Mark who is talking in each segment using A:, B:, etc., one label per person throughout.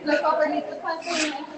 A: Los papelitos faltan.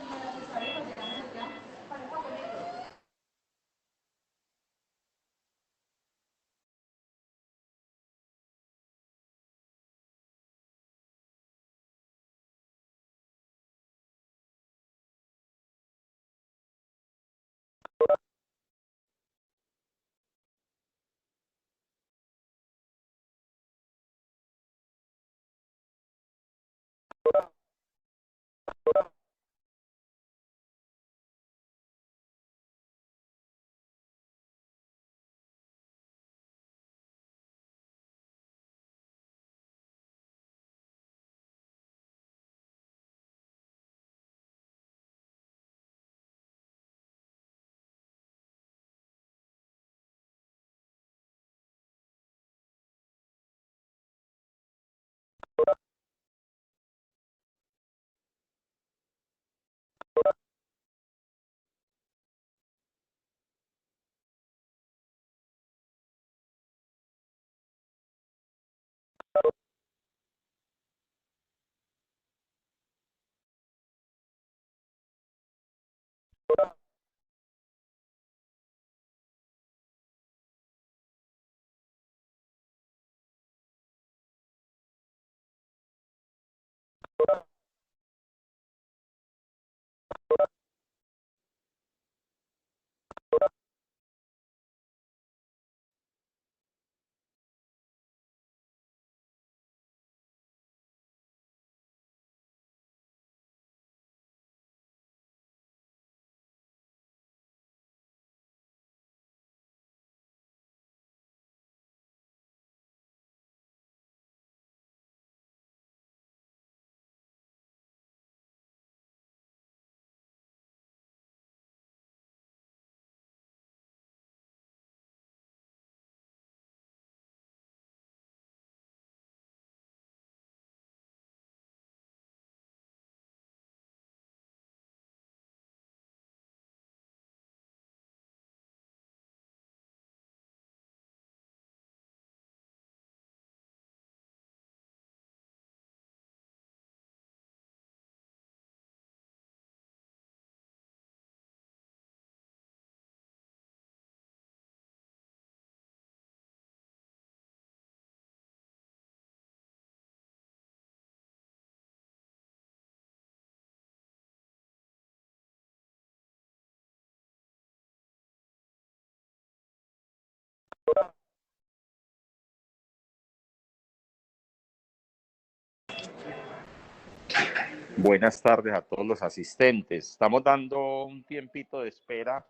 B: Buenas tardes a todos los asistentes. Estamos dando un tiempito de espera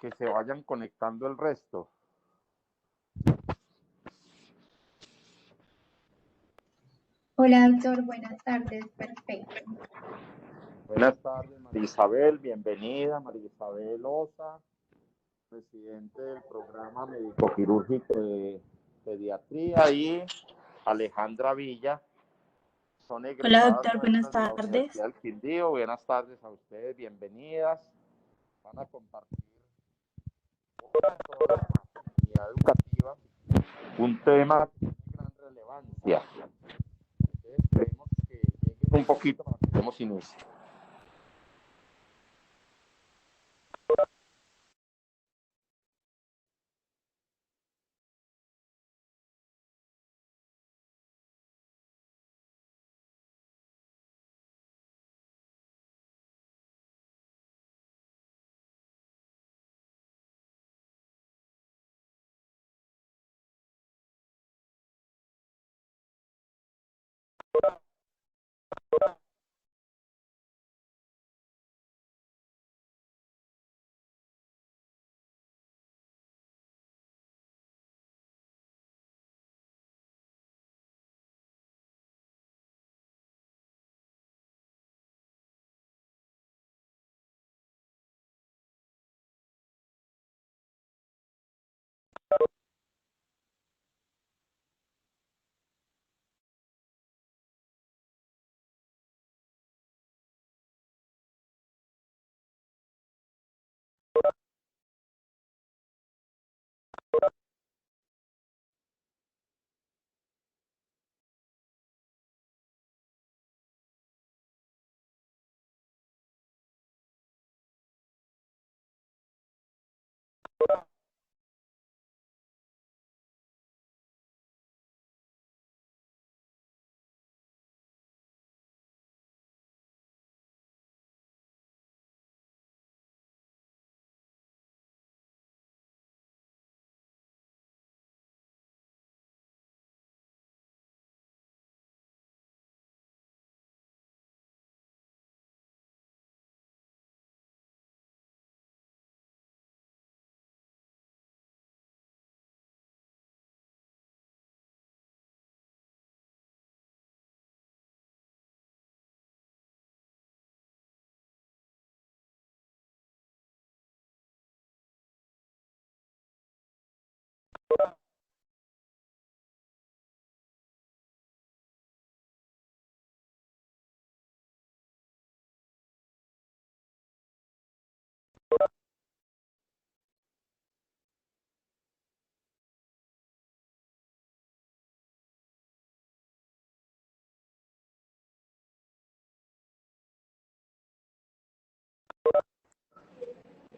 B: que se vayan conectando el resto.
C: Hola, doctor. Buenas tardes. Perfecto.
B: Buenas tardes, María Isabel. Bienvenida, María Isabel Osa, presidente del programa médico-quirúrgico de pediatría, y Alejandra Villa. Son
D: Hola,
B: egresadas
D: doctor. Buenas
B: nuestras de la
D: tardes.
B: Universidad del Quindío. Buenas tardes a ustedes, bienvenidas. Van a compartir con toda la comunidad educativa un tema de gran relevancia. Entonces, esperemos que lleguen un poquito para que demos inicio.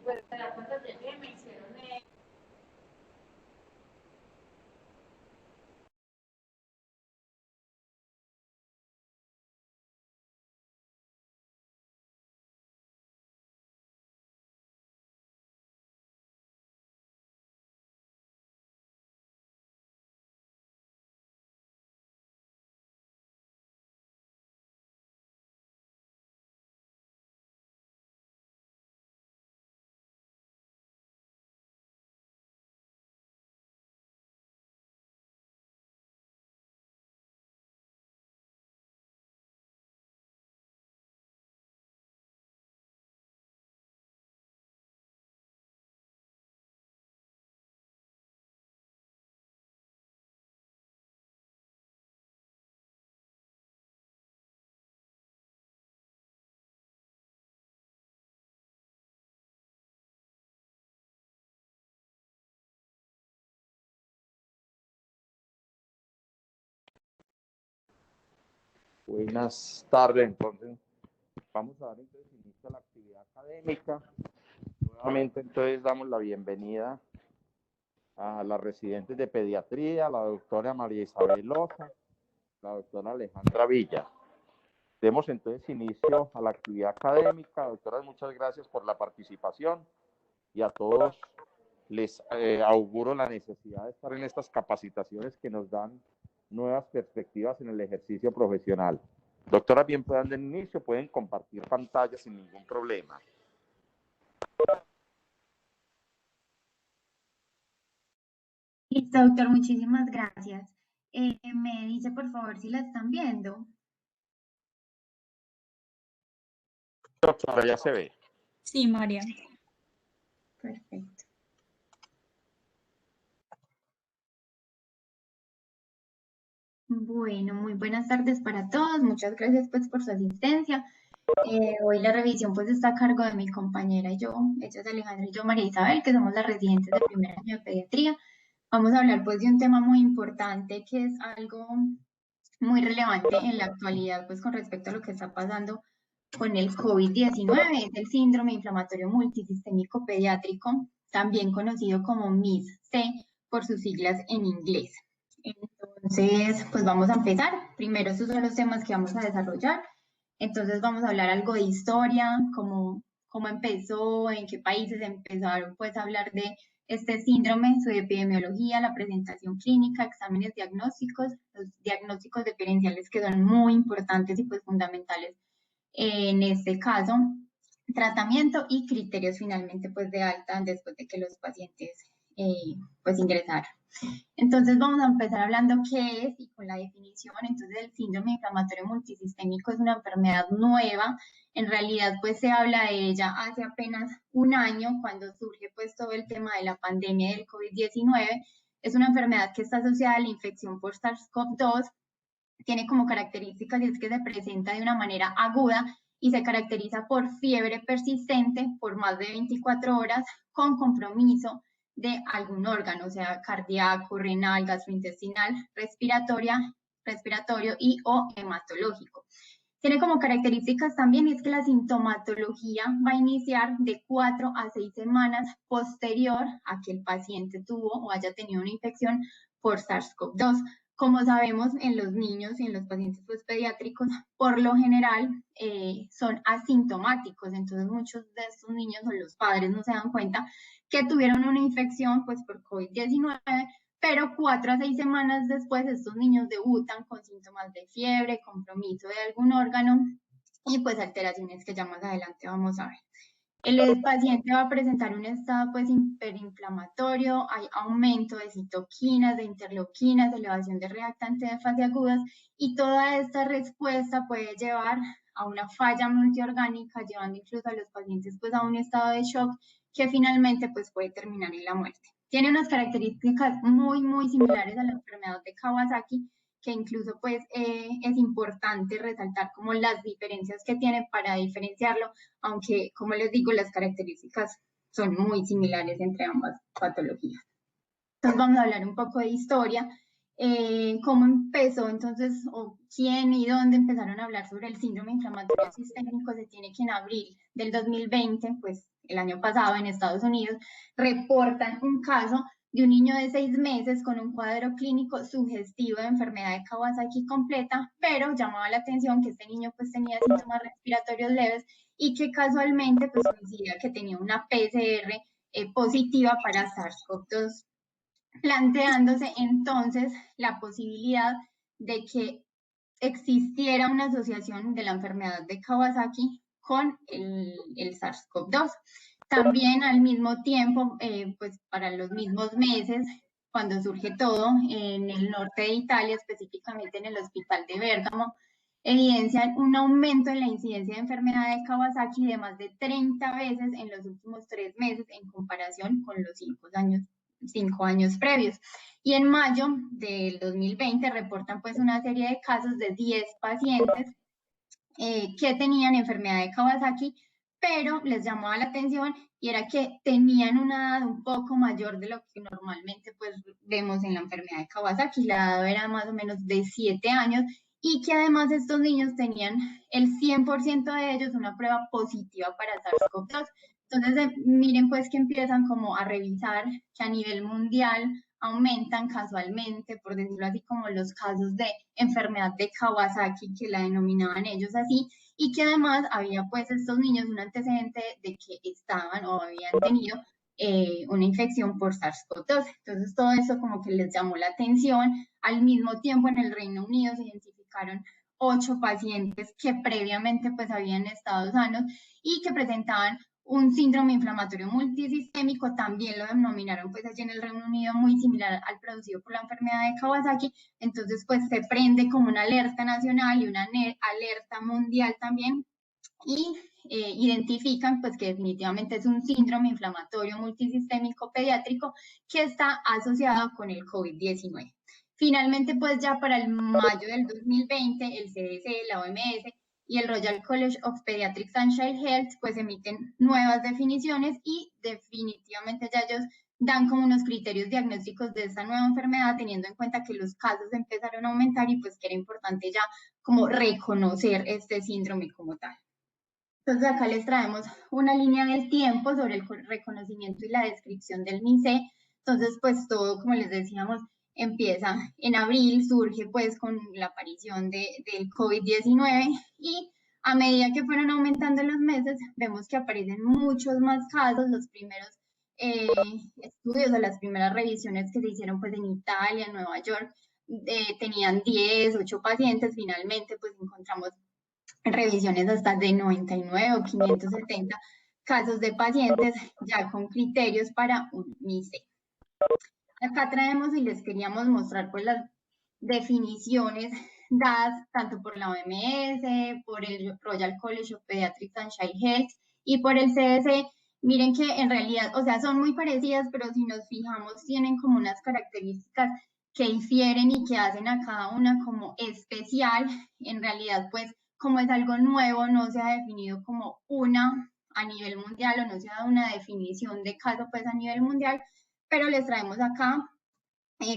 A: Pues te das cuenta de que me hicieron
B: Buenas tardes, entonces vamos a dar entonces inicio a la actividad académica. Nuevamente entonces damos la bienvenida a las residentes de pediatría, la doctora María Isabel Loza, la doctora Alejandra Villa. Demos entonces inicio a la actividad académica. Doctoras, muchas gracias por la participación y a todos les auguro la necesidad de estar en estas capacitaciones que nos dan nuevas perspectivas en el ejercicio profesional. Doctoras, bien puedan dar inicio, pueden compartir pantalla sin ningún problema.
C: Listo, doctor, muchísimas gracias. Me dice, por favor, si la están viendo.
B: Doctora, ya se ve.
D: Sí, María.
C: Perfecto. Bueno, muy buenas tardes para todos. Muchas gracias pues por su asistencia. Hoy la revisión pues está a cargo de mi compañera y yo, ella es Alejandra y yo, María Isabel, que somos las residentes de primer año de pediatría. Vamos a hablar pues de un tema muy importante que es algo muy relevante en la actualidad pues con respecto a lo que está pasando con el COVID-19, es el síndrome inflamatorio multisistémico pediátrico, también conocido como MIS-C por sus siglas en inglés. Entonces, pues vamos a empezar. Primero, estos son los temas que vamos a desarrollar. Entonces, vamos a hablar algo de historia, cómo empezó, en qué países empezaron pues a hablar de este síndrome, su epidemiología, la presentación clínica, exámenes diagnósticos, los diagnósticos diferenciales que son muy importantes y pues fundamentales en este caso, tratamiento y criterios finalmente pues de alta después de que los pacientes pues ingresaron. Entonces vamos a empezar hablando qué es y con la definición. Entonces el síndrome inflamatorio multisistémico es una enfermedad nueva. En realidad pues se habla de ella hace apenas un año cuando surge pues todo el tema de la pandemia del COVID-19. Es una enfermedad que está asociada a la infección por SARS-CoV-2. Tiene como características y es que se presenta de una manera aguda y se caracteriza por fiebre persistente por más de 24 horas con compromiso de algún órgano, o sea, cardíaco, renal, gastrointestinal, respiratorio y o hematológico. Tiene como características también es que la sintomatología va a iniciar de 4 a 6 semanas posterior a que el paciente tuvo o haya tenido una infección por SARS-CoV-2. Como sabemos, en los niños y en los pacientes pues, pediátricos, por lo general son asintomáticos, entonces muchos de estos niños o los padres no se dan cuenta que tuvieron una infección pues, por COVID-19, pero 4 a 6 semanas después estos niños debutan con síntomas de fiebre, compromiso de algún órgano y pues alteraciones que ya más adelante vamos a ver. El paciente va a presentar un estado pues hiperinflamatorio, hay aumento de citoquinas, de interleuquinas, elevación de reactantes de fase agudas y toda esta respuesta puede llevar a una falla multiorgánica, llevando incluso a los pacientes pues a un estado de shock que finalmente pues puede terminar en la muerte. Tiene unas características muy similares a la enfermedad de Kawasaki, que incluso pues es importante resaltar como las diferencias que tiene para diferenciarlo, aunque como les digo las características son muy similares entre ambas patologías. Entonces vamos a hablar un poco de historia, cómo empezó entonces, o quién y dónde empezaron a hablar sobre el síndrome inflamatorio sistémico. Se tiene que en abril del 2020, pues el año pasado en Estados Unidos, reportan un caso de un niño de 6 meses con un cuadro clínico sugestivo de enfermedad de Kawasaki completa, pero llamaba la atención que este niño pues tenía síntomas respiratorios leves y que casualmente pues coincidía que tenía una PCR positiva para SARS-CoV-2, planteándose entonces la posibilidad de que existiera una asociación de la enfermedad de Kawasaki con el SARS-CoV-2. También al mismo tiempo, pues para los mismos meses, cuando surge todo, en el norte de Italia, específicamente en el hospital de Bérgamo, evidencian un aumento en la incidencia de enfermedad de Kawasaki de más de 30 veces en los últimos 3 meses en comparación con los 5 años previos. Y en mayo del 2020 reportan pues una serie de casos de 10 pacientes que tenían enfermedad de Kawasaki, pero les llamaba la atención y era que tenían una edad un poco mayor de lo que normalmente pues vemos en la enfermedad de Kawasaki. La edad era más o menos de 7 años y que además estos niños tenían el 100% de ellos una prueba positiva para SARS-CoV-2. Entonces, miren pues que empiezan como a revisar que a nivel mundial aumentan casualmente, por decirlo así, como los casos de enfermedad de Kawasaki, que la denominaban ellos así, y que además había pues estos niños un antecedente de que estaban o habían tenido una infección por SARS-CoV-2. Entonces todo eso como que les llamó la atención. Al mismo tiempo en el Reino Unido se identificaron 8 pacientes que previamente pues habían estado sanos y que presentaban un síndrome inflamatorio multisistémico, también lo denominaron pues allí en el Reino Unido, muy similar al producido por la enfermedad de Kawasaki. Entonces pues se prende como una alerta nacional y una alerta mundial también, y identifican pues que definitivamente es un síndrome inflamatorio multisistémico pediátrico que está asociado con el COVID-19. Finalmente, pues ya para el mayo del 2020, el CDC, la OMS y el Royal College of Pediatrics and Child Health pues emiten nuevas definiciones y definitivamente ya ellos dan como unos criterios diagnósticos de esta nueva enfermedad, teniendo en cuenta que los casos empezaron a aumentar y pues que era importante ya como reconocer este síndrome como tal. Entonces acá les traemos una línea del tiempo sobre el reconocimiento y la descripción del MINSE. Entonces pues todo, como les decíamos, empieza en abril, surge pues con la aparición del COVID-19 y a medida que fueron aumentando los meses, vemos que aparecen muchos más casos. Los primeros estudios o las primeras revisiones que se hicieron pues en Italia, en Nueva York, tenían 10, 8 pacientes. Finalmente pues encontramos revisiones hasta de 99 o 570 casos de pacientes ya con criterios para un MISE. Acá traemos y les queríamos mostrar pues las definiciones dadas tanto por la OMS, por el Royal College of Pediatrics and Child Health y por el CDC. Miren que en realidad, o sea, son muy parecidas, pero si nos fijamos tienen como unas características que infieren y que hacen a cada una como especial. En realidad, pues, como es algo nuevo, no se ha definido como una a nivel mundial o no se ha dado una definición de caso pues a nivel mundial, pero les traemos acá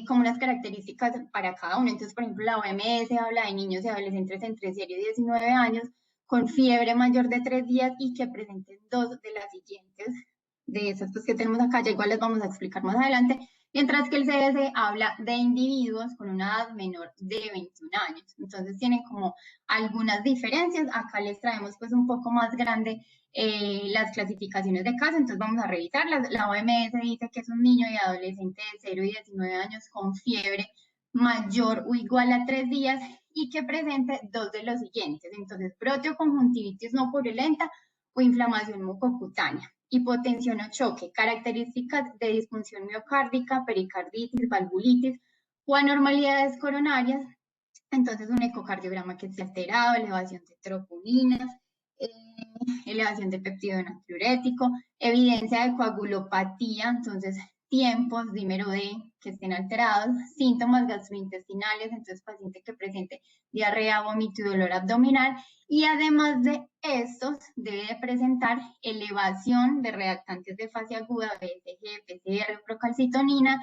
C: como unas características para cada uno. Entonces, por ejemplo, la OMS habla de niños y adolescentes entre 0 y 19 años con fiebre mayor de 3 días y que presenten dos de las siguientes, de esas pues, que tenemos acá, ya igual las vamos a explicar más adelante, mientras que el CDC habla de individuos con una edad menor de 21 años. Entonces tienen como algunas diferencias. Acá les traemos pues un poco más grande las clasificaciones de casos, entonces vamos a revisarlas. La OMS dice que es un niño y adolescente de 0 y 19 años con fiebre mayor o igual a 3 días y que presente dos de los siguientes. Entonces, brote o conjuntivitis no purulenta o inflamación mucocutánea, hipotensión o choque, características de disfunción miocárdica, pericarditis, valvulitis o anormalidades coronarias. Entonces, un ecocardiograma que esté alterado, elevación de troponinas, elevación de péptido natriurético, evidencia de coagulopatía, entonces tiempos dímero D que estén alterados, síntomas gastrointestinales, entonces paciente que presente diarrea, vómito y dolor abdominal, y además de estos debe de presentar elevación de reactantes de fase aguda, BSG, PCR, procalcitonina.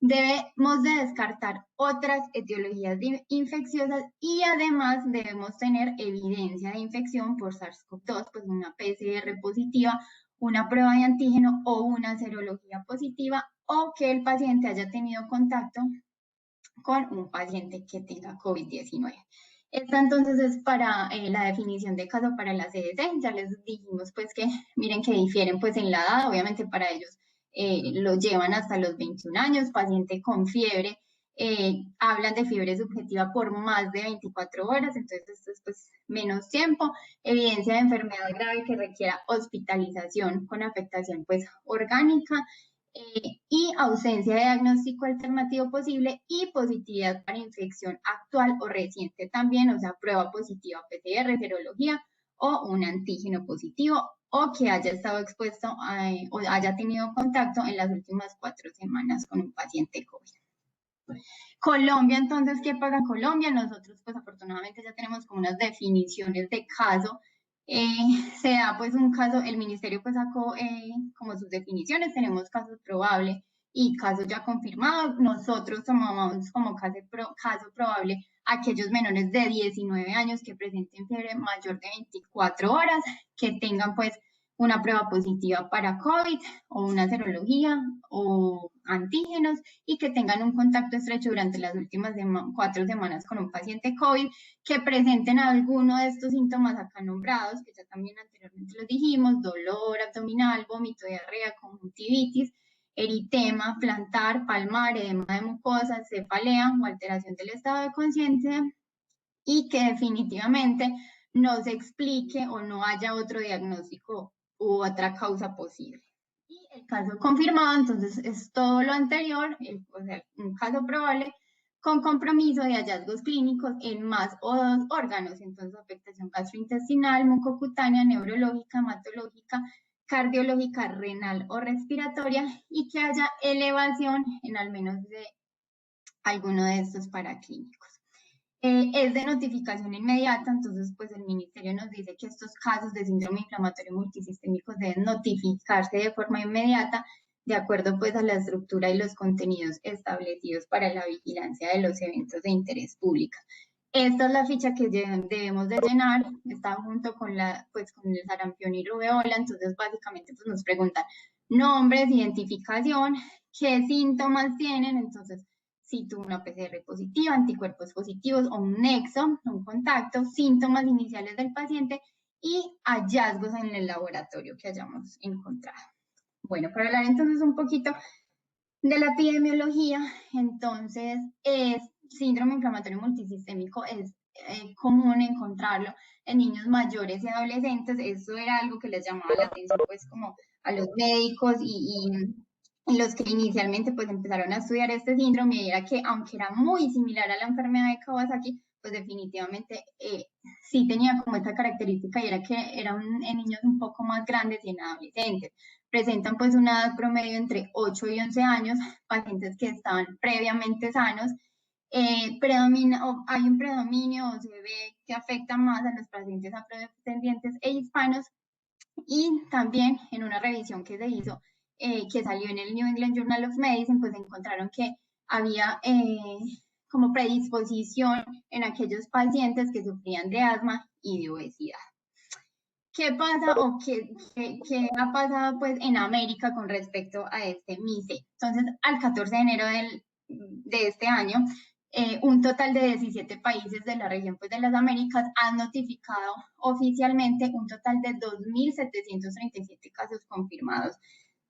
C: Debemos de descartar otras etiologías infecciosas y además debemos tener evidencia de infección por SARS-CoV-2, pues una PCR positiva, una prueba de antígeno o una serología positiva o que el paciente haya tenido contacto con un paciente que tenga COVID-19. Esta entonces es para la definición de caso para la CDC. Ya les dijimos pues que miren que difieren pues en la edad, obviamente para ellos lo llevan hasta los 21 años, paciente con fiebre, hablan de fiebre subjetiva por más de 24 horas, entonces esto es pues menos tiempo, evidencia de enfermedad grave que requiera hospitalización con afectación pues orgánica, y ausencia de diagnóstico alternativo posible y positividad para infección actual o reciente también, o sea, prueba positiva PCR, serología o un antígeno positivo o que haya estado expuesto o haya tenido contacto en las últimas 4 semanas con un paciente COVID. Colombia, entonces, ¿qué pasa en Colombia? Nosotros, pues, afortunadamente ya tenemos como unas definiciones de caso. Se da, pues, un caso, el ministerio, pues, sacó como sus definiciones, tenemos casos probables y casos ya confirmados. Nosotros tomamos como caso probable aquellos menores de 19 años que presenten fiebre mayor de 24 horas, que tengan, pues, una prueba positiva para COVID o una serología o antígenos y que tengan un contacto estrecho durante las últimas 4 semanas con un paciente COVID, que presenten alguno de estos síntomas acá nombrados, que ya también anteriormente los dijimos: dolor abdominal, vómito, diarrea, conjuntivitis, eritema plantar, palmar, edema de mucosas, cefalea o alteración del estado de conciencia, y que definitivamente no se explique o no haya otro diagnóstico u otra causa posible. Y el caso confirmado, entonces, es todo lo anterior, o sea, un caso probable con compromiso de hallazgos clínicos en más o 2 órganos, entonces afectación gastrointestinal, mucocutánea, neurológica, hematológica, cardiológica, renal o respiratoria, y que haya elevación en al menos de alguno de estos paraclínicos. Es de notificación inmediata, entonces pues el ministerio nos dice que estos casos de síndrome inflamatorio multisistémico deben notificarse de forma inmediata de acuerdo pues a la estructura y los contenidos establecidos para la vigilancia de los eventos de interés público. Esta es la ficha que debemos de llenar, está junto con con el sarampión y rubeola, entonces básicamente pues nos preguntan nombres, identificación, qué síntomas tienen, entonces si tuvo una PCR positiva, anticuerpos positivos o un nexo, un contacto, síntomas iniciales del paciente y hallazgos en el laboratorio que hayamos encontrado. Bueno, para hablar entonces un poquito de la epidemiología, entonces síndrome inflamatorio multisistémico es común encontrarlo en niños mayores y adolescentes. Eso era algo que les llamaba la atención pues como a los médicos y los que inicialmente pues empezaron a estudiar este síndrome, y era que aunque era muy similar a la enfermedad de Kawasaki, pues definitivamente sí tenía como esta característica, y era que era en niños un poco más grandes y en adolescentes. Presentan pues una edad promedio entre 8 y 11 años, pacientes que estaban previamente sanos. Hay un predominio o se ve que afecta más a los pacientes afrodescendientes e hispanos, y también en una revisión que se hizo, que salió en el New England Journal of Medicine, pues encontraron que había como predisposición en aquellos pacientes que sufrían de asma y de obesidad. ¿Qué pasa o qué ha pasado pues en América con respecto a este MICE? Entonces, al 14 de enero de este año, un total de 17 países de la región pues, de las Américas han notificado oficialmente un total de 2.737 casos confirmados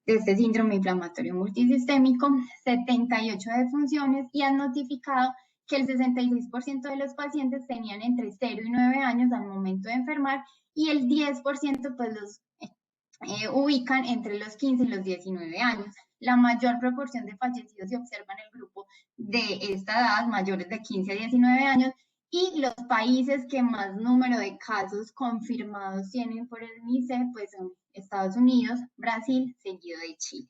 C: de este síndrome inflamatorio multisistémico, 78 defunciones y han notificado que el 66% de los pacientes tenían entre 0 y 9 años al momento de enfermar y el 10% pues los ubican entre los 15 y los 19 años. La mayor proporción de fallecidos se observa en el grupo de esta edad, mayores de 15 a 19 años, y los países que más número de casos confirmados tienen por el MICE pues son Estados Unidos, Brasil, seguido de Chile.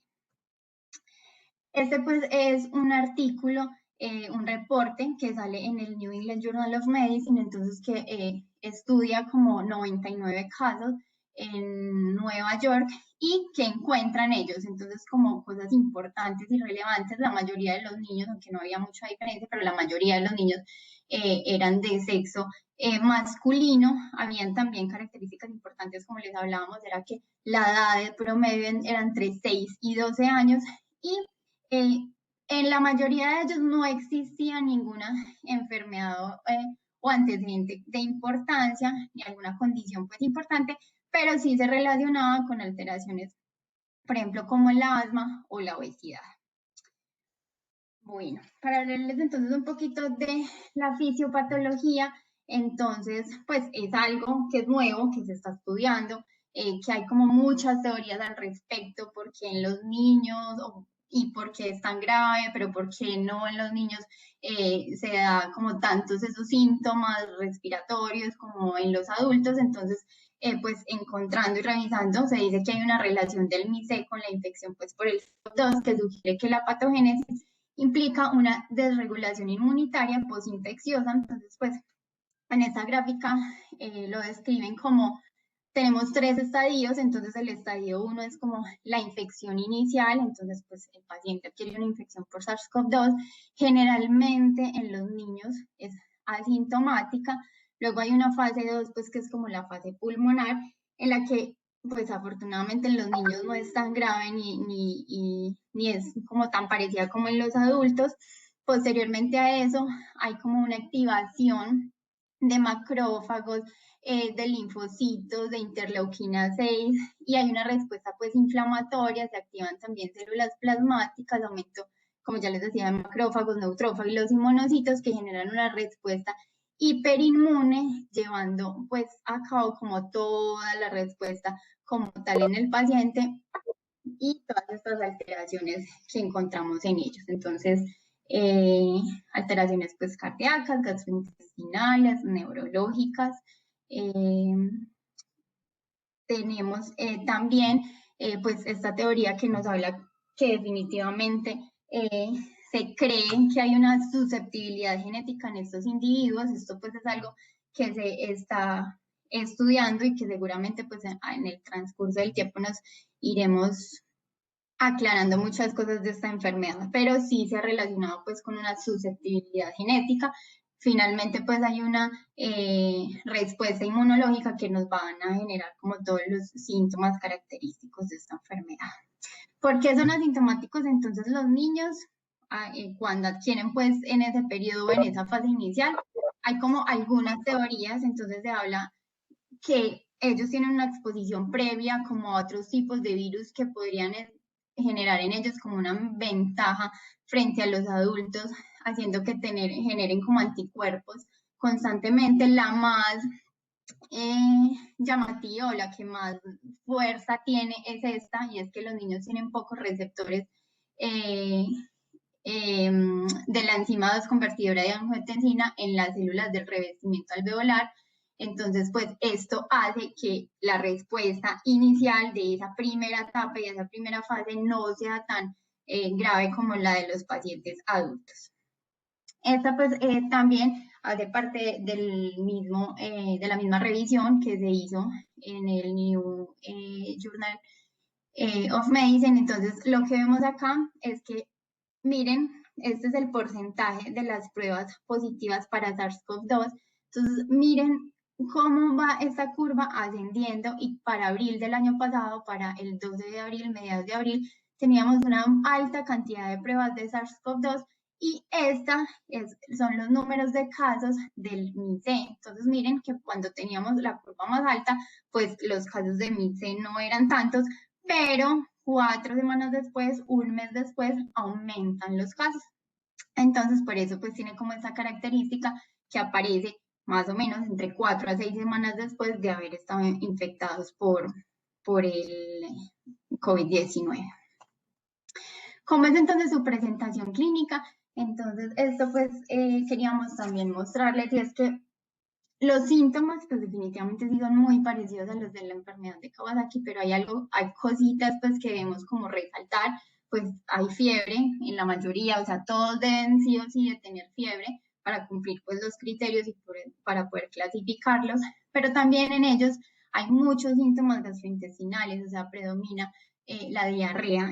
C: Este pues es un artículo, un reporte que sale en el New England Journal of Medicine, entonces que estudia como 99 casos en Nueva York y que encuentran ellos, entonces como cosas importantes y relevantes, la mayoría de los niños, aunque no había mucha diferencia, pero la mayoría de los niños eran de sexo masculino. Habían también características importantes, como les hablábamos, era que la edad de promedio era entre 6 y 12 años y en la mayoría de ellos no existía ninguna enfermedad o antecedente de importancia, ni alguna condición pues importante, pero sí se relacionaba con alteraciones, por ejemplo, como el asma o la obesidad. Bueno, para hablarles entonces un poquito de la fisiopatología, entonces, pues es algo que es nuevo, que se está estudiando, que hay como muchas teorías al respecto, porque en los niños, y por qué es tan grave, pero por qué no en los niños se da como tantos esos síntomas respiratorios como en los adultos. Entonces, pues encontrando y revisando, se dice que hay una relación del MICE con la infección pues por el SARS-CoV-2 que sugiere que la patogénesis implica una desregulación inmunitaria posinfecciosa. Entonces, pues en esta gráfica lo describen como tenemos 3 estadios. Entonces el estadio 1 es como la infección inicial, entonces pues el paciente adquiere una infección por SARS-CoV-2, generalmente en los niños es asintomática. Luego hay una fase 2 pues que es como la fase pulmonar, en la que pues afortunadamente en los niños no es tan grave ni es como tan parecida como en los adultos. Posteriormente a eso hay como una activación de macrófagos, de linfocitos, de interleuquina 6, y hay una respuesta pues inflamatoria, se activan también células plasmáticas, aumento, como ya les decía, de macrófagos, neutrófilos y monocitos que generan una respuesta hiperinmune, llevando pues a cabo como toda la respuesta como tal en el paciente y todas estas alteraciones que encontramos en ellos. Entonces, alteraciones pues cardíacas, gastrointestinales, neurológicas. Tenemos también pues esta teoría que nos habla que definitivamente se cree que hay una susceptibilidad genética en estos individuos. Esto pues es algo que se está estudiando y que seguramente pues en el transcurso del tiempo nos iremos aclarando muchas cosas de esta enfermedad, pero sí se ha relacionado pues con una susceptibilidad genética. Finalmente pues hay una respuesta inmunológica que nos van a generar como todos los síntomas característicos de esta enfermedad. ¿Por qué son asintomáticos entonces los niños cuando adquieren pues en ese periodo, en esa fase inicial? Hay como algunas teorías, entonces se habla que ellos tienen una exposición previa como a otros tipos de virus que podrían generar en ellos como una ventaja frente a los adultos, haciendo que generen como anticuerpos constantemente. La más llamativa o la que más fuerza tiene es esta, y es que los niños tienen pocos receptores de la enzima 2 convertidora de angiotensina en las células del revestimiento alveolar. Entonces, pues esto hace que la respuesta inicial de esa primera etapa y de esa primera fase no sea tan grave como la de los pacientes adultos. Esta pues también hace parte del mismo, de la misma revisión que se hizo en el New Journal of Medicine. Entonces, lo que vemos acá es que, miren este es el porcentaje de las pruebas positivas para SARS-CoV-2. Entonces, miren cómo va esta curva ascendiendo y para abril del año pasado, para el 12 de abril, mediados de abril, teníamos una alta cantidad de pruebas de SARS-CoV-2 y son los números de casos del MIC. Entonces miren que cuando teníamos la curva más alta, pues los casos de MIC no eran tantos, pero 4 semanas después, un mes después, aumentan los casos. Entonces por eso pues tiene como esa característica que aparece más o menos entre 4 a 6 semanas después de haber estado infectados por el COVID-19. ¿Cómo es entonces su presentación clínica? Entonces, esto pues queríamos también mostrarles, y es que los síntomas pues definitivamente sí son muy parecidos a los de la enfermedad de Kawasaki, pero hay cositas pues que debemos como resaltar. Pues hay fiebre en la mayoría, o sea, todos deben sí o sí de tener fiebre para cumplir pues los criterios y para poder clasificarlos, pero también en ellos hay muchos síntomas gastrointestinales, o sea, predomina la diarrea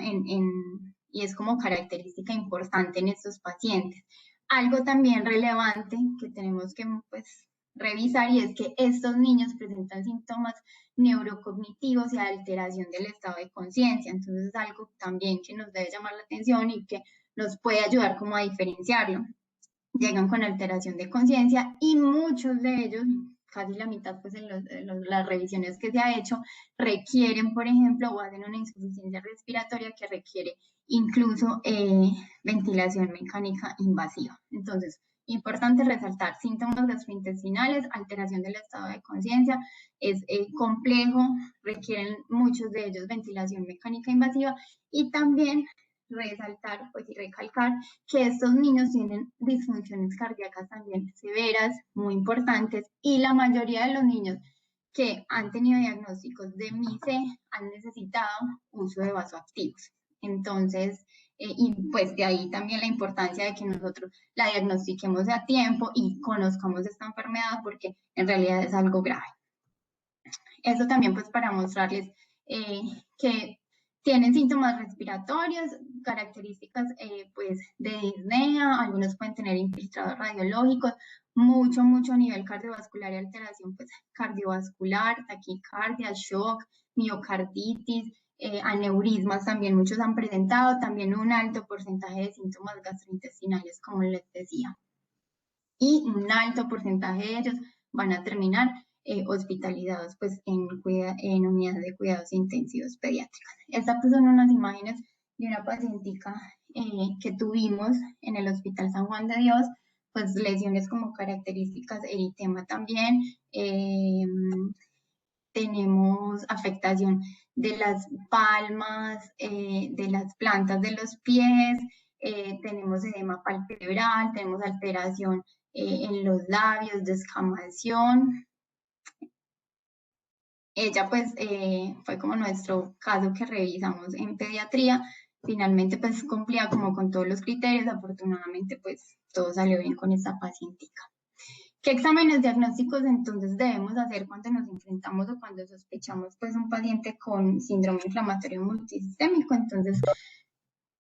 C: y es como característica importante en estos pacientes. Algo también relevante que tenemos que pues revisar, y es que estos niños presentan síntomas neurocognitivos y alteración del estado de conciencia. Entonces es algo también que nos debe llamar la atención y que nos puede ayudar como a diferenciarlo. Llegan con alteración de conciencia y muchos de ellos, casi la mitad pues en las revisiones que se ha hecho, requieren, por ejemplo, o hacen una insuficiencia respiratoria que requiere incluso ventilación mecánica invasiva. Entonces, importante resaltar síntomas gastrointestinales, alteración del estado de conciencia, es complejo, requieren muchos de ellos ventilación mecánica invasiva, y también resaltar pues, y recalcar que estos niños tienen disfunciones cardíacas también severas, muy importantes, y la mayoría de los niños que han tenido diagnósticos de MIC han necesitado uso de vasoactivos. Entonces, y pues de ahí también la importancia de que nosotros la diagnostiquemos a tiempo y conozcamos esta enfermedad, porque en realidad es algo grave. Eso también pues para mostrarles que tienen síntomas respiratorios, características pues de disnea, algunos pueden tener infiltrados radiológicos, mucho nivel cardiovascular y alteración pues cardiovascular, taquicardia, shock, miocarditis, aneurismas también muchos han presentado, también un alto porcentaje de síntomas gastrointestinales, como les decía. Y un alto porcentaje de ellos van a terminar hospitalizados pues en unidades de cuidados intensivos pediátricas. Estas pues, son unas imágenes de una pacientica que tuvimos en el Hospital San Juan de Dios, pues lesiones como características, eritema también, tenemos afectación de las palmas, de las plantas de los pies, tenemos edema palpebral, tenemos alteración en los labios, descamación. Ella pues fue como nuestro caso que revisamos en pediatría, finalmente pues cumplía como con todos los criterios, afortunadamente pues todo salió bien con esta pacientica. ¿Qué exámenes diagnósticos entonces debemos hacer cuando nos enfrentamos o cuando sospechamos pues un paciente con síndrome inflamatorio multisistémico? Entonces,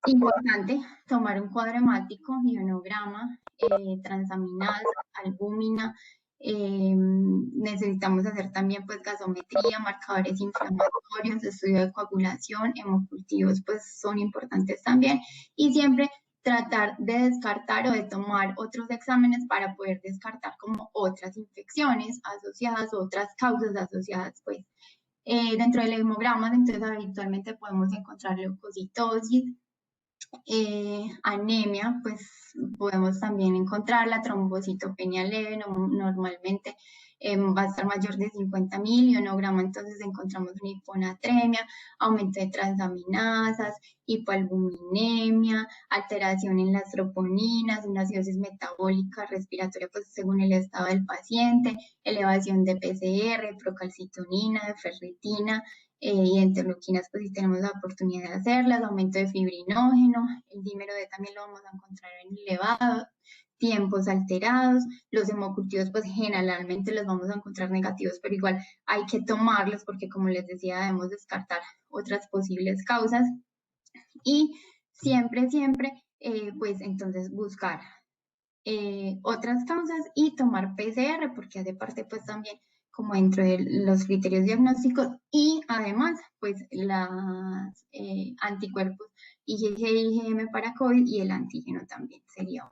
C: importante tomar un cuadro hemático, ionograma, transaminasa, albúmina, necesitamos hacer también pues gasometría, marcadores inflamatorios, estudio de coagulación, hemocultivos pues son importantes también, y siempre tratar de descartar o de tomar otros exámenes para poder descartar como otras infecciones asociadas, otras causas asociadas pues dentro del hemograma. Entonces habitualmente podemos encontrar leucocitosis, anemia, pues podemos también encontrar la trombocitopenia leve, normalmente va a estar mayor de 50.000, ionograma, entonces encontramos una hiponatremia, aumento de transaminasas, hipoalbuminemia, alteración en las troponinas, una acidosis metabólica respiratoria, pues según el estado del paciente, elevación de PCR, procalcitonina, de ferritina, y interleuquinas, pues si tenemos la oportunidad de hacerlas, aumento de fibrinógeno, el dímero D también lo vamos a encontrar en elevado, tiempos alterados, los hemocultivos pues generalmente los vamos a encontrar negativos, pero igual hay que tomarlos porque como les decía debemos descartar otras posibles causas, y siempre pues entonces buscar otras causas y tomar PCR porque hace parte pues también como dentro de los criterios diagnósticos y además pues las anticuerpos IgG, IgM para COVID y el antígeno también sería.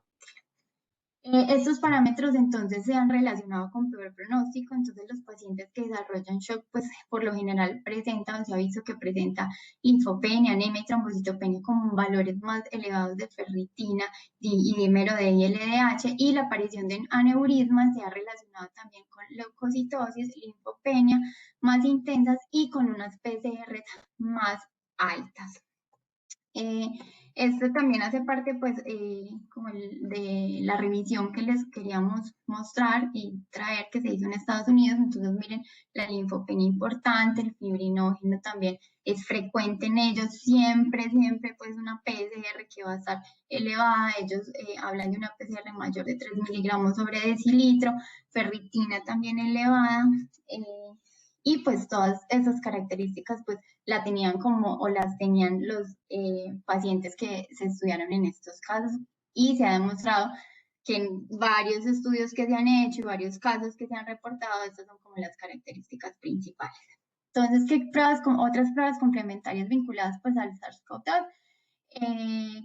C: Estos parámetros entonces se han relacionado con peor pronóstico, entonces los pacientes que desarrollan shock pues por lo general presentan, se ha visto que presenta linfopenia, anemia y trombocitopenia con valores más elevados de ferritina y dímero de LDH y la aparición de aneurismas se ha relacionado también con leucocitosis, linfopenia más intensas y con unas PCR más altas. Esto también hace parte, pues, como de la revisión que les queríamos mostrar y traer que se hizo en Estados Unidos. Entonces, miren, la linfopenia importante, el fibrinógeno también es frecuente en ellos. Siempre, pues, una PCR que va a estar elevada. Ellos hablan de una PCR mayor de 3 miligramos sobre decilitro, ferritina también elevada. Y pues todas esas características pues la tenían como o las tenían los pacientes que se estudiaron en estos casos y se ha demostrado que en varios estudios que se han hecho y varios casos que se han reportado, estas son como las características principales. Entonces, ¿qué pruebas, otras pruebas complementarias vinculadas pues al SARS-CoV-2?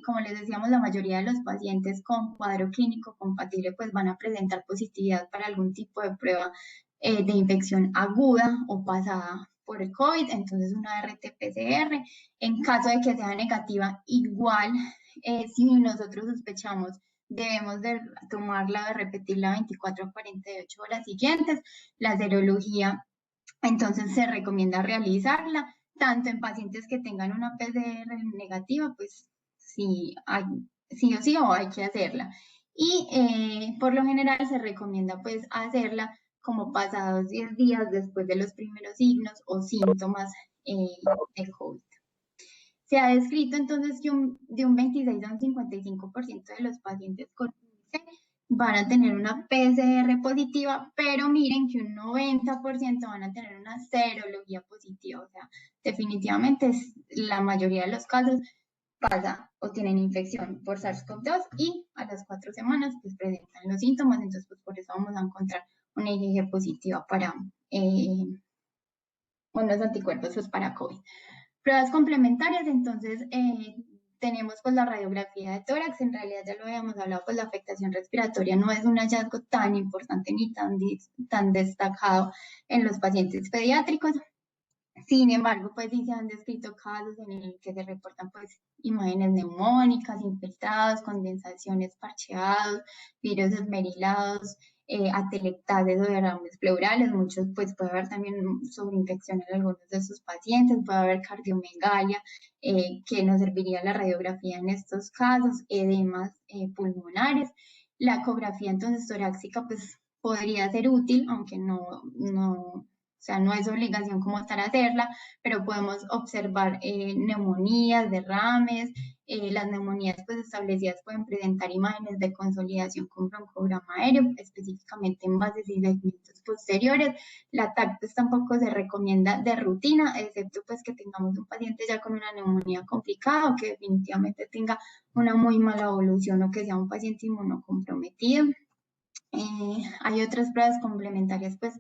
C: Como les decíamos, la mayoría de los pacientes con cuadro clínico compatible pues van a presentar positividad para algún tipo de prueba de infección aguda o pasada por el COVID, entonces una RT-PCR. En caso de que sea negativa, igual, si nosotros sospechamos, debemos de tomarla, de repetirla 24 a 48 horas siguientes. La serología, entonces se recomienda realizarla tanto en pacientes que tengan una PCR negativa, pues sí o sí o hay que hacerla. Y por lo general se recomienda pues hacerla como pasados 10 días después de los primeros signos o síntomas de COVID. Se ha descrito entonces que de un 26 a un 55% de los pacientes con UC van a tener una PCR positiva, pero miren que un 90% van a tener una serología positiva, o sea, definitivamente la mayoría de los casos pasa o tienen infección por SARS-CoV-2 y a las 4 semanas pues presentan los síntomas, entonces pues por eso vamos a encontrar una IgG positiva para unos anticuerpos pues para COVID. Pruebas complementarias, entonces tenemos pues la radiografía de tórax, en realidad ya lo habíamos hablado, pues la afectación respiratoria no es un hallazgo tan importante ni tan destacado en los pacientes pediátricos. Sin embargo, pues sí se han descrito casos en el que se reportan pues imágenes neumónicas, infiltrados, condensaciones parcheados, virus esmerilados, atelectases o derrames pleurales. Muchos pues puede haber también sobreinfección en algunos de estos pacientes, puede haber cardiomegalia, que nos serviría la radiografía en estos casos, edemas pulmonares. La ecografía entonces torácica pues podría ser útil, aunque o sea, no es obligación como tal hacerla, pero podemos observar neumonías, derrames. Las neumonías pues establecidas pueden presentar imágenes de consolidación con broncograma aéreo, específicamente en bases y segmentos posteriores. La TAC pues tampoco se recomienda de rutina, excepto pues que tengamos un paciente ya con una neumonía complicada o que definitivamente tenga una muy mala evolución o que sea un paciente inmunocomprometido. Hay otras pruebas complementarias pues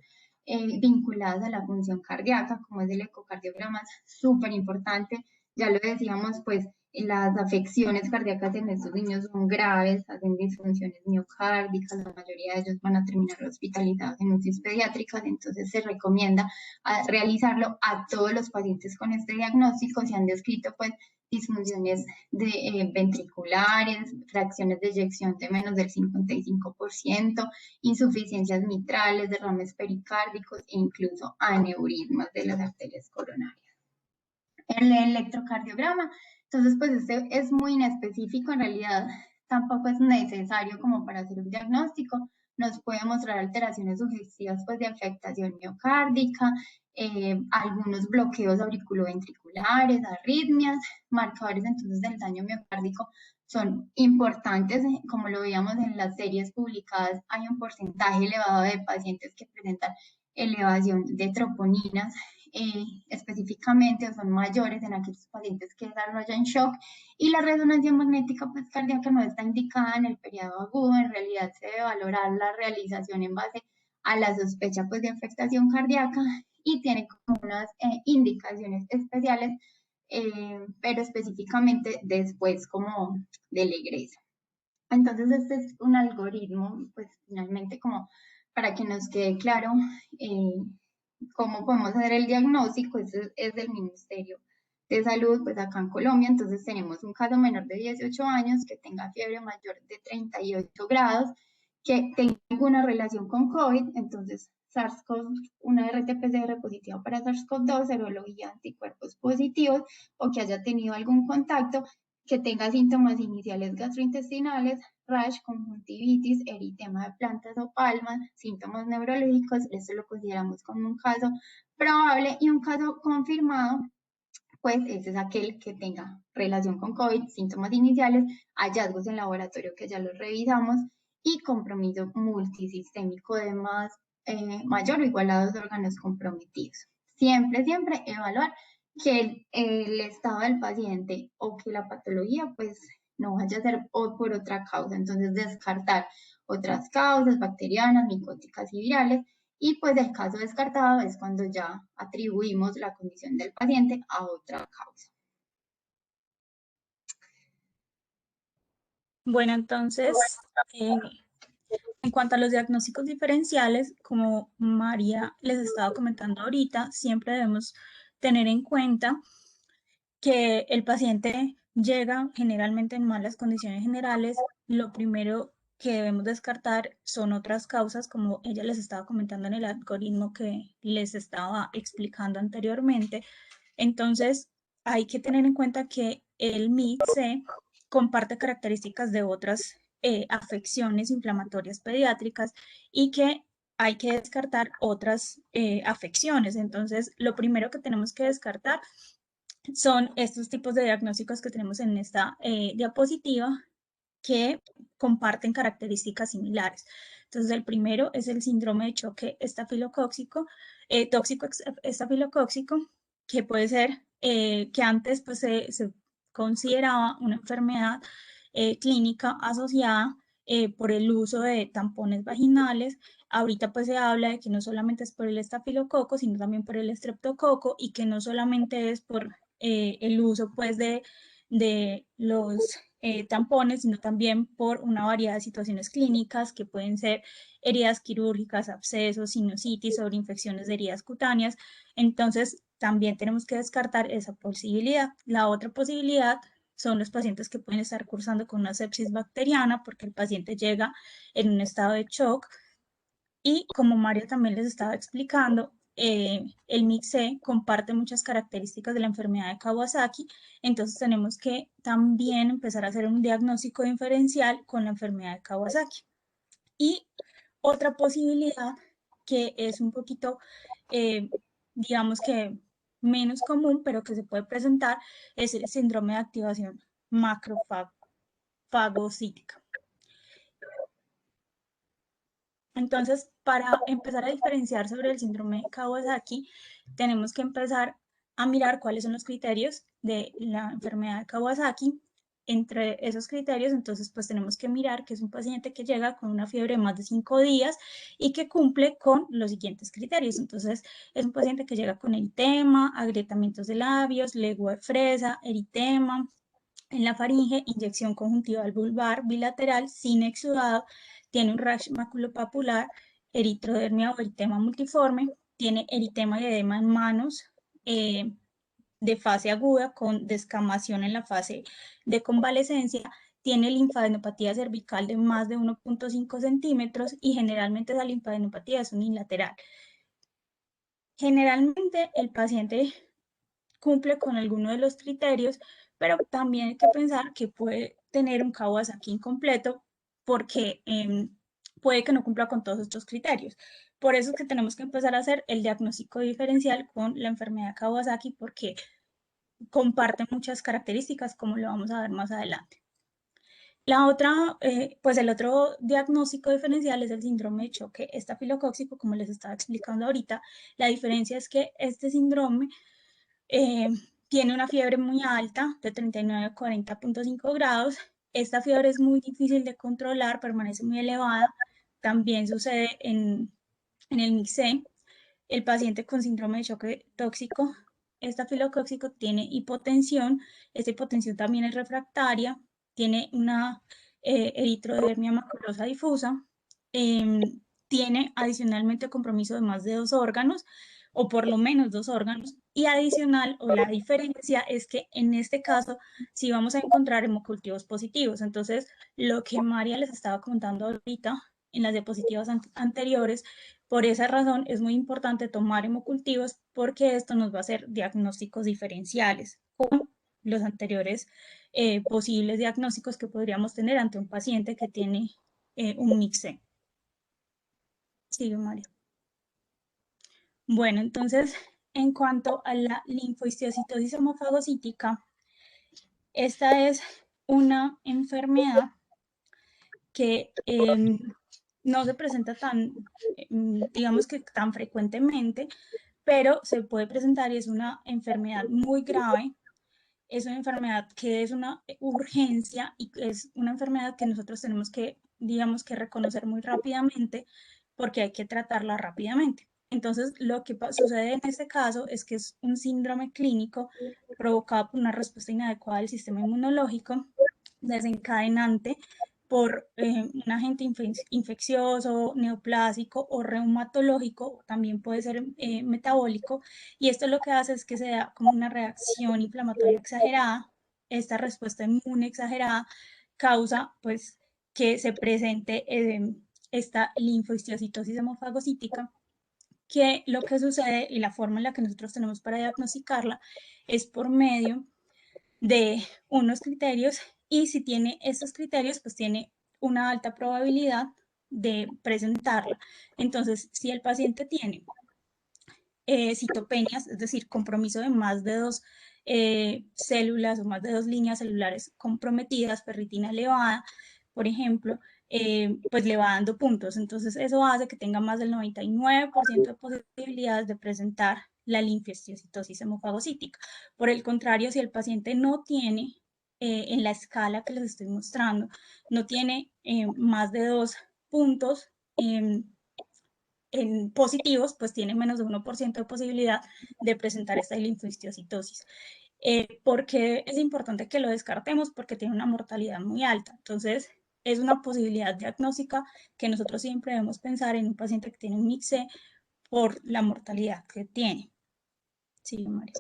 C: vinculadas a la función cardíaca, como es el ecocardiograma, súper importante. Ya lo decíamos, pues las afecciones cardíacas en estos niños son graves, hacen disfunciones miocárdicas, la mayoría de ellos van a terminar hospitalizados en UCIs pediátricas, entonces se recomienda realizarlo a todos los pacientes con este diagnóstico. Se han descrito pues disfunciones ventriculares, fracciones de eyección de menos del 55%, insuficiencias mitrales, derrames pericárdicos e incluso aneurismas de las arterias coronarias. El electrocardiograma, entonces pues este es muy inespecífico, en realidad tampoco es necesario como para hacer un diagnóstico, nos puede mostrar alteraciones sugestivas pues de afectación miocárdica, algunos bloqueos auriculoventriculares, arritmias, marcadores entonces del daño miocárdico son importantes, como lo veíamos en las series publicadas, hay un porcentaje elevado de pacientes que presentan elevación de troponinas específicamente o son mayores en aquellos pacientes que desarrollan shock, y la resonancia magnética pues, cardíaca no está indicada en el periodo agudo. En realidad se debe valorar la realización en base a la sospecha pues, de afectación cardíaca, y tiene como unas indicaciones especiales, pero específicamente después como del egreso. Entonces, este es un algoritmo, pues finalmente como para que nos quede claro cómo podemos hacer el diagnóstico. Este es del Ministerio de Salud, pues acá en Colombia. Entonces tenemos un caso menor de 18 años que tenga fiebre mayor de 38 grados, que tenga alguna relación con COVID, entonces SARS-CoV, una RT-PCR positiva para SARS-CoV-2, serología anticuerpos positivos, o que haya tenido algún contacto, que tenga síntomas iniciales gastrointestinales, rash, conjuntivitis, eritema de plantas o palmas, síntomas neurológicos. Esto lo consideramos como un caso probable, y un caso confirmado, pues ese es aquel que tenga relación con COVID, síntomas iniciales, hallazgos en laboratorio que ya los revisamos, y compromiso multisistémico de mayor o igual a 2 órganos comprometidos. Siempre, siempre evaluar que el estado del paciente o que la patología pues no vaya a ser por otra causa. Entonces descartar otras causas bacterianas, micóticas y virales. Y pues el caso descartado es cuando ya atribuimos la condición del paciente a otra causa.
D: Bueno, entonces, en cuanto a los diagnósticos diferenciales, como María les estaba comentando ahorita, siempre debemos tener en cuenta que el paciente llega generalmente en malas condiciones generales. Lo primero que debemos descartar son otras causas, como ella les estaba comentando en el algoritmo que les estaba explicando anteriormente. Entonces, hay que tener en cuenta que el MIC-C comparte características de otras afecciones inflamatorias pediátricas, y que hay que descartar otras afecciones. Entonces, lo primero que tenemos que descartar son estos tipos de diagnósticos que tenemos en esta diapositiva, que comparten características similares. Entonces, el primero es el síndrome de choque tóxico estafilocóxico, que puede ser que antes pues, se consideraba una enfermedad clínica asociada por el uso de tampones vaginales. Ahorita pues se habla de que no solamente es por el estafilococo, sino también por el estreptococo, y que no solamente es por el uso pues de los tampones, sino también por una variedad de situaciones clínicas que pueden ser heridas quirúrgicas, abscesos, sinusitis, sobreinfecciones de heridas cutáneas. Entonces, también tenemos que descartar esa posibilidad. La otra posibilidad son los pacientes que pueden estar cursando con una sepsis bacteriana, porque el paciente llega en un estado de shock. Y como María también les estaba explicando, el MIC-C comparte muchas características de la enfermedad de Kawasaki. Entonces tenemos que también empezar a hacer un diagnóstico diferencial con la enfermedad de Kawasaki. Y otra posibilidad que es un poquito, digamos que menos común, pero que se puede presentar, es el síndrome de activación macrofagocítica. Entonces, para empezar a diferenciar sobre el síndrome de Kawasaki, tenemos que empezar a mirar cuáles son los criterios de la enfermedad de Kawasaki. Entre esos criterios, entonces, pues tenemos que mirar que es un paciente que llega con una fiebre de más de 5 días y que cumple con los siguientes criterios. Entonces, es un paciente que llega con eritema, agrietamientos de labios, lengua de fresa, eritema en la faringe, inyección conjuntival vulvar bilateral sin exudado, tiene un rash maculopapular, eritrodermia o eritema multiforme, tiene eritema y edema en manos de fase aguda con descamación en la fase de convalecencia, tiene linfadenopatía cervical de más de 1.5 centímetros, y generalmente esa linfadenopatía es unilateral. Generalmente el paciente cumple con alguno de los criterios, pero también hay que pensar que puede tener un Kawasaki incompleto, porque puede que no cumpla con todos estos criterios. Por eso es que tenemos que empezar a hacer el diagnóstico diferencial con la enfermedad de Kawasaki, porque comparte muchas características, como lo vamos a ver más adelante. La otra, pues el otro diagnóstico diferencial es el síndrome de choque estafilocóxico, como les estaba explicando ahorita. La diferencia es que este síndrome eh, tiene una fiebre muy alta, de 39 a 40.5 grados. Esta fiebre es muy difícil de controlar, permanece muy elevada. También sucede en el MIC-C. El paciente con síndrome de choque tóxico estafilocóxico tiene hipotensión. Esta hipotensión también es refractaria, tiene una eritrodermia maculosa difusa, tiene adicionalmente compromiso de más de 2 órganos, o por lo menos 2 órganos, y adicional, o la diferencia es que en este caso sí vamos a encontrar hemocultivos positivos. Entonces, lo que María les estaba contando ahorita en las diapositivas anteriores, por esa razón es muy importante tomar hemocultivos, porque esto nos va a hacer diagnósticos diferenciales con los anteriores posibles diagnósticos que podríamos tener ante un paciente que tiene un MIC-C. Sigue, María. Bueno, entonces, en cuanto a la linfohistiocytosis hemofagocítica, esta es una enfermedad que no se presenta tan, digamos que tan frecuentemente, pero se puede presentar y es una enfermedad muy grave. Es una enfermedad que es una urgencia y es una enfermedad que nosotros tenemos que, digamos, que reconocer muy rápidamente, porque hay que tratarla rápidamente. Entonces, lo que sucede en este caso es que es un síndrome clínico provocado por una respuesta inadecuada del sistema inmunológico, desencadenante por un agente infeccioso, neoplásico o reumatológico, también puede ser metabólico, y esto lo que hace es que se da como una reacción inflamatoria exagerada. Esta respuesta inmune exagerada causa pues que se presente esta linfohistiocytosis hemofagocítica, que lo que sucede y la forma en la que nosotros tenemos para diagnosticarla es por medio de unos criterios, y si tiene estos criterios, pues tiene una alta probabilidad de presentarla. Entonces, si el paciente tiene citopenias, es decir, compromiso de más de 2 células o más de 2 líneas celulares comprometidas, ferritina elevada, por ejemplo, pues le va dando puntos. Entonces, eso hace que tenga más del 99% de posibilidades de presentar la linfohistiocytosis hemofagocítica. Por el contrario, si el paciente no tiene, en la escala que les estoy mostrando, no tiene más de 2 puntos en positivos, pues tiene menos de 1% de posibilidad de presentar esta linfohistiocytosis. ¿Por qué es importante que lo descartemos? Porque tiene una mortalidad muy alta. Entonces, es una posibilidad diagnóstica que nosotros siempre debemos pensar en un paciente que tiene un MIC-C por la mortalidad que tiene. Sí, María.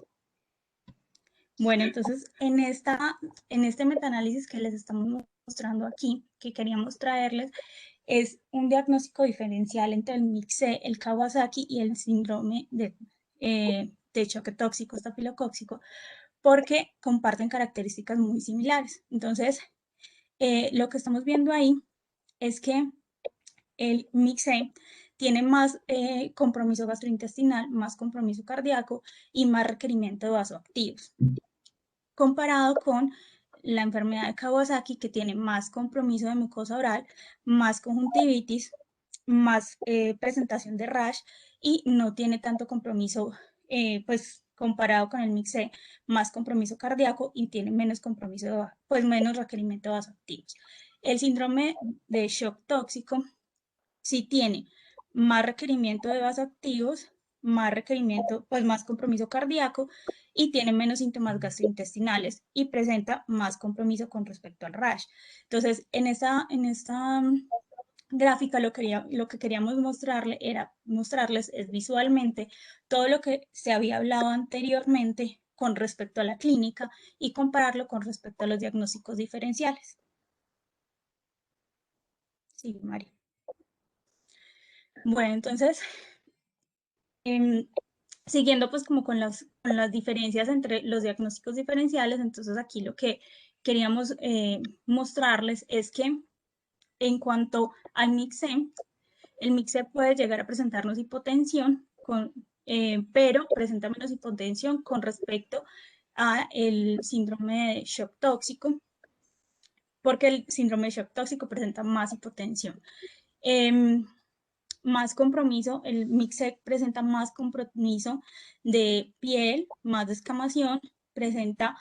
D: Bueno, entonces, en este metaanálisis que les estamos mostrando aquí, que queríamos traerles, es un diagnóstico diferencial entre el MIC-C, el Kawasaki y el síndrome de choque tóxico estafilocóxico, porque comparten características muy similares. Entonces, lo que estamos viendo ahí es que el MIC-C tiene más compromiso gastrointestinal, más compromiso cardíaco y más requerimiento de vasoactivos, comparado con la enfermedad de Kawasaki, que tiene más compromiso de mucosa oral, más conjuntivitis, más presentación de rash, y no tiene tanto compromiso, pues comparado con el MIC-C, más compromiso cardíaco y tiene menos compromiso, pues menos requerimiento de vasoactivos. El síndrome de shock tóxico sí tiene más requerimiento de vasoactivos, más requerimiento, pues más compromiso cardíaco, y tiene menos síntomas gastrointestinales y presenta más compromiso con respecto al rash. Entonces, en esta gráfica lo que queríamos mostrarles es visualmente todo lo que se había hablado anteriormente con respecto a la clínica y compararlo con respecto a los diagnósticos diferenciales. Sí, María. Bueno, entonces, siguiendo pues como con las diferencias entre los diagnósticos diferenciales, entonces aquí lo que queríamos mostrarles es que en cuanto al MIC-C, el MIC-C puede llegar a presentarnos hipotensión, pero presenta menos hipotensión con respecto a el síndrome de shock tóxico. porque el síndrome de shock tóxico presenta más hipotensión. Más compromiso, el MICSEC presenta más compromiso de piel, más descamación, presenta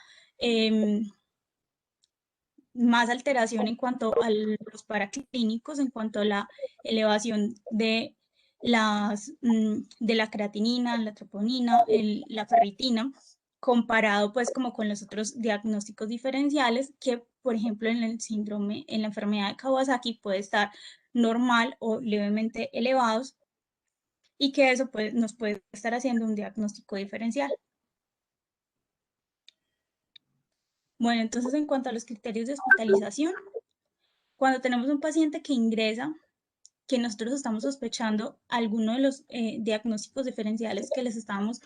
D: más alteración en cuanto a los paraclínicos, en cuanto a la elevación de la creatinina, la troponina, la ferritina, comparado pues como con los otros diagnósticos diferenciales que, por ejemplo, en el síndrome, en la enfermedad de Kawasaki puede estar normal o levemente elevados y que eso nos puede estar haciendo un diagnóstico diferencial. Bueno, entonces en cuanto a los criterios de hospitalización, cuando tenemos un paciente que ingresa, que nosotros estamos sospechando alguno de los diagnósticos diferenciales que les estábamos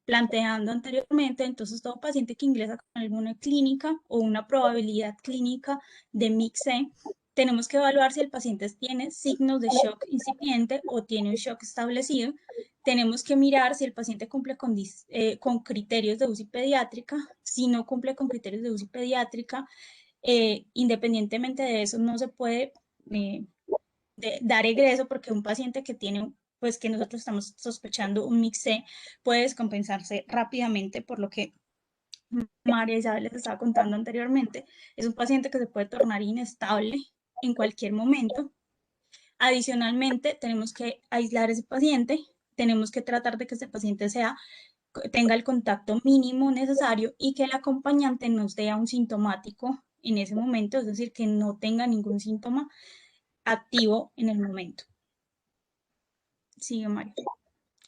D: planteando anteriormente, entonces todo paciente que ingresa con alguna clínica o una probabilidad clínica de MICSE, tenemos que evaluar si el paciente tiene signos de shock incipiente o tiene un shock establecido. Tenemos que mirar si el paciente cumple con criterios de UCI pediátrica. Si no cumple con criterios de UCI pediátrica, independientemente de eso, no se puede dar egreso porque un paciente que tiene, pues que nosotros estamos sospechando un MICSE puede descompensarse rápidamente, por lo que María Isabel les estaba contando anteriormente. Es un paciente que se puede tornar inestable en cualquier momento. Adicionalmente, tenemos que aislar a ese paciente, tenemos que tratar de que ese paciente tenga el contacto mínimo necesario y que el acompañante no sea un sintomático en ese momento, es decir, que no tenga ningún síntoma activo en el momento. Sigue, María.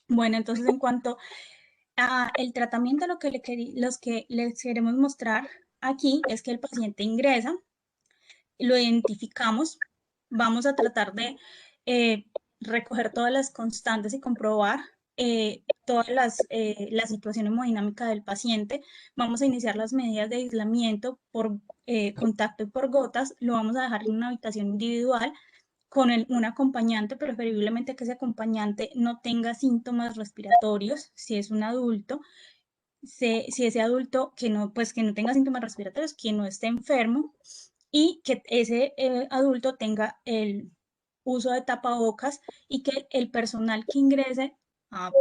D: Bueno, entonces en cuanto a el tratamiento, lo que les queremos mostrar aquí es que el paciente ingresa, lo identificamos, vamos a tratar de recoger todas las constantes y comprobar toda la situación hemodinámica del paciente. Vamos a iniciar las medidas de aislamiento por contacto y por gotas, lo vamos a dejar en una habitación individual con un acompañante, preferiblemente que ese acompañante no tenga síntomas respiratorios, si es un adulto, si ese adulto que no tenga síntomas respiratorios, que no esté enfermo, y que ese adulto tenga el uso de tapabocas y que el personal que ingrese a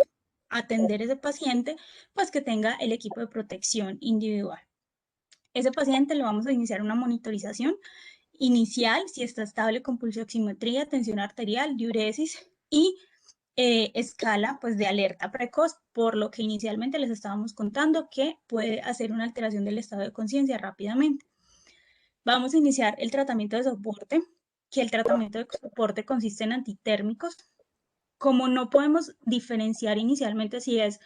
D: atender a ese paciente, pues que tenga el equipo de protección individual. Ese paciente le vamos a iniciar una monitorización inicial, si está estable con pulsioximetría, tensión arterial, diuresis y escala pues de alerta precoz, por lo que inicialmente les estábamos contando que puede hacer una alteración del estado de conciencia rápidamente. Vamos a iniciar el tratamiento de soporte, que el tratamiento de soporte consiste en antitérmicos. Como no podemos diferenciar inicialmente si es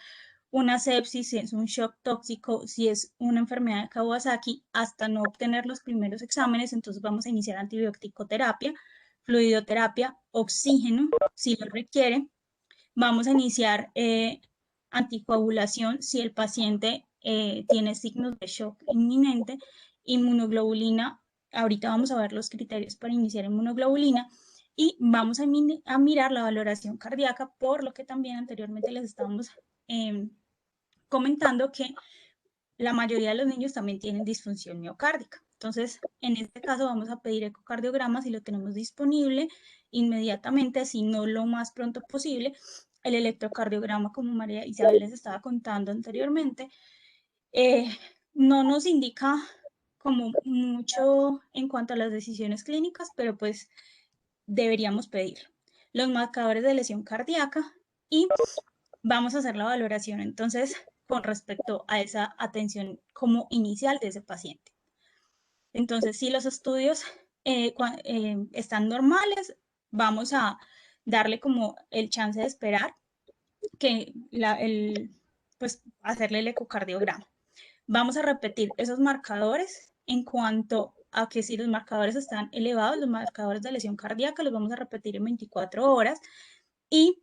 D: una sepsis, si es un shock tóxico, si es una enfermedad de Kawasaki, hasta no obtener los primeros exámenes, entonces vamos a iniciar antibiótico-terapia, fluidoterapia, oxígeno, si lo requiere. Vamos a iniciar anticoagulación si el paciente tiene signos de shock inminente, inmunoglobulina. Ahorita vamos a ver los criterios para iniciar inmunoglobulina y vamos a mirar la valoración cardíaca, por lo que también anteriormente les estábamos comentando que la mayoría de los niños también tienen disfunción miocárdica. Entonces, en este caso vamos a pedir ecocardiograma si lo tenemos disponible inmediatamente, si no lo más pronto posible. El electrocardiograma, como María Isabel les estaba contando anteriormente, no nos indica como mucho en cuanto a las decisiones clínicas, pero pues deberíamos pedirlo. Los marcadores de lesión cardíaca y vamos a hacer la valoración entonces con respecto a esa atención como inicial de ese paciente. Entonces, si los estudios están normales, vamos a darle como el chance de esperar que pues hacerle el ecocardiograma. Vamos a repetir esos marcadores en cuanto a que si los marcadores están elevados, los marcadores de lesión cardíaca los vamos a repetir en 24 horas y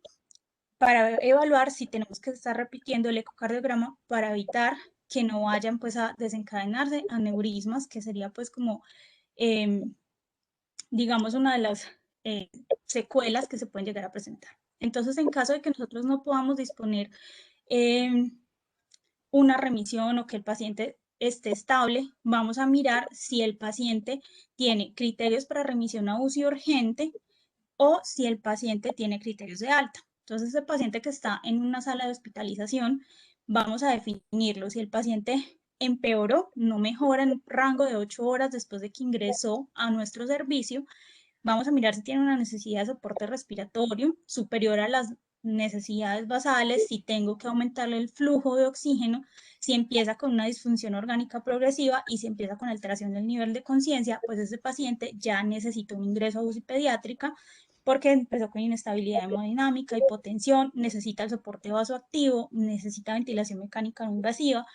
D: para evaluar si tenemos que estar repitiendo el ecocardiograma para evitar que no vayan pues a desencadenarse aneurismas, que sería pues como, digamos, una de las secuelas que se pueden llegar a presentar. Entonces, en caso de que nosotros no podamos disponer una remisión o que el paciente esté estable, vamos a mirar si el paciente tiene criterios para remisión a UCI urgente o si el paciente tiene criterios de alta. Entonces, el paciente que está en una sala de hospitalización, vamos a definirlo. Si el paciente empeoró, no mejora en un rango de 8 horas después de que ingresó a nuestro servicio, vamos a mirar si tiene una necesidad de soporte respiratorio superior a las necesidades basales, si tengo que aumentarle el flujo de oxígeno, si empieza con una disfunción orgánica progresiva y si empieza con alteración del nivel de conciencia, pues ese paciente ya necesita un ingreso a UCI pediátrica porque empezó con inestabilidad hemodinámica, hipotensión, necesita el soporte vasoactivo, necesita ventilación mecánica no invasiva.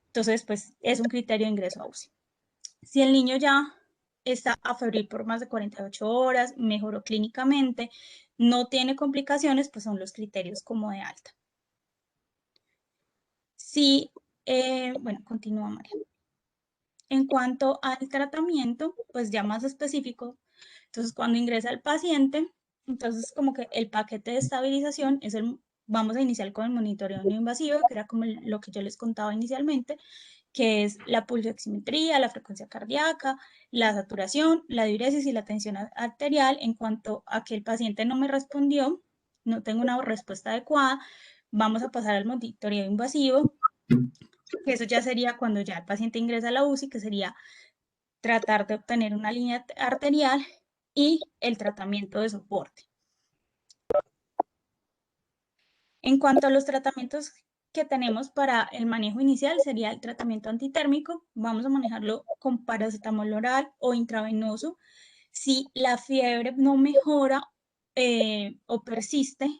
D: Entonces, pues es un criterio de ingreso a UCI. Si el niño ya está afebril por más de 48 horas, mejoró clínicamente, no tiene complicaciones, pues son los criterios como de alta. Sí, bueno, continúa María. En cuanto al tratamiento, pues ya más específico, entonces cuando ingresa el paciente, entonces como que el paquete de estabilización es vamos a iniciar con el monitoreo no invasivo, que era como lo que yo les contaba inicialmente, que es la pulsioximetría, la frecuencia cardíaca, la saturación, la diuresis y la tensión arterial. En cuanto a que el paciente no me respondió, no tengo una respuesta adecuada, vamos a pasar al monitoreo invasivo, que eso ya sería cuando ya el paciente ingresa a la UCI, que sería tratar de obtener una línea arterial y el tratamiento de soporte. En cuanto a los tratamientos que tenemos para el manejo inicial, sería el tratamiento antitérmico. Vamos a manejarlo con paracetamol oral o intravenoso. Si la fiebre no mejora o persiste,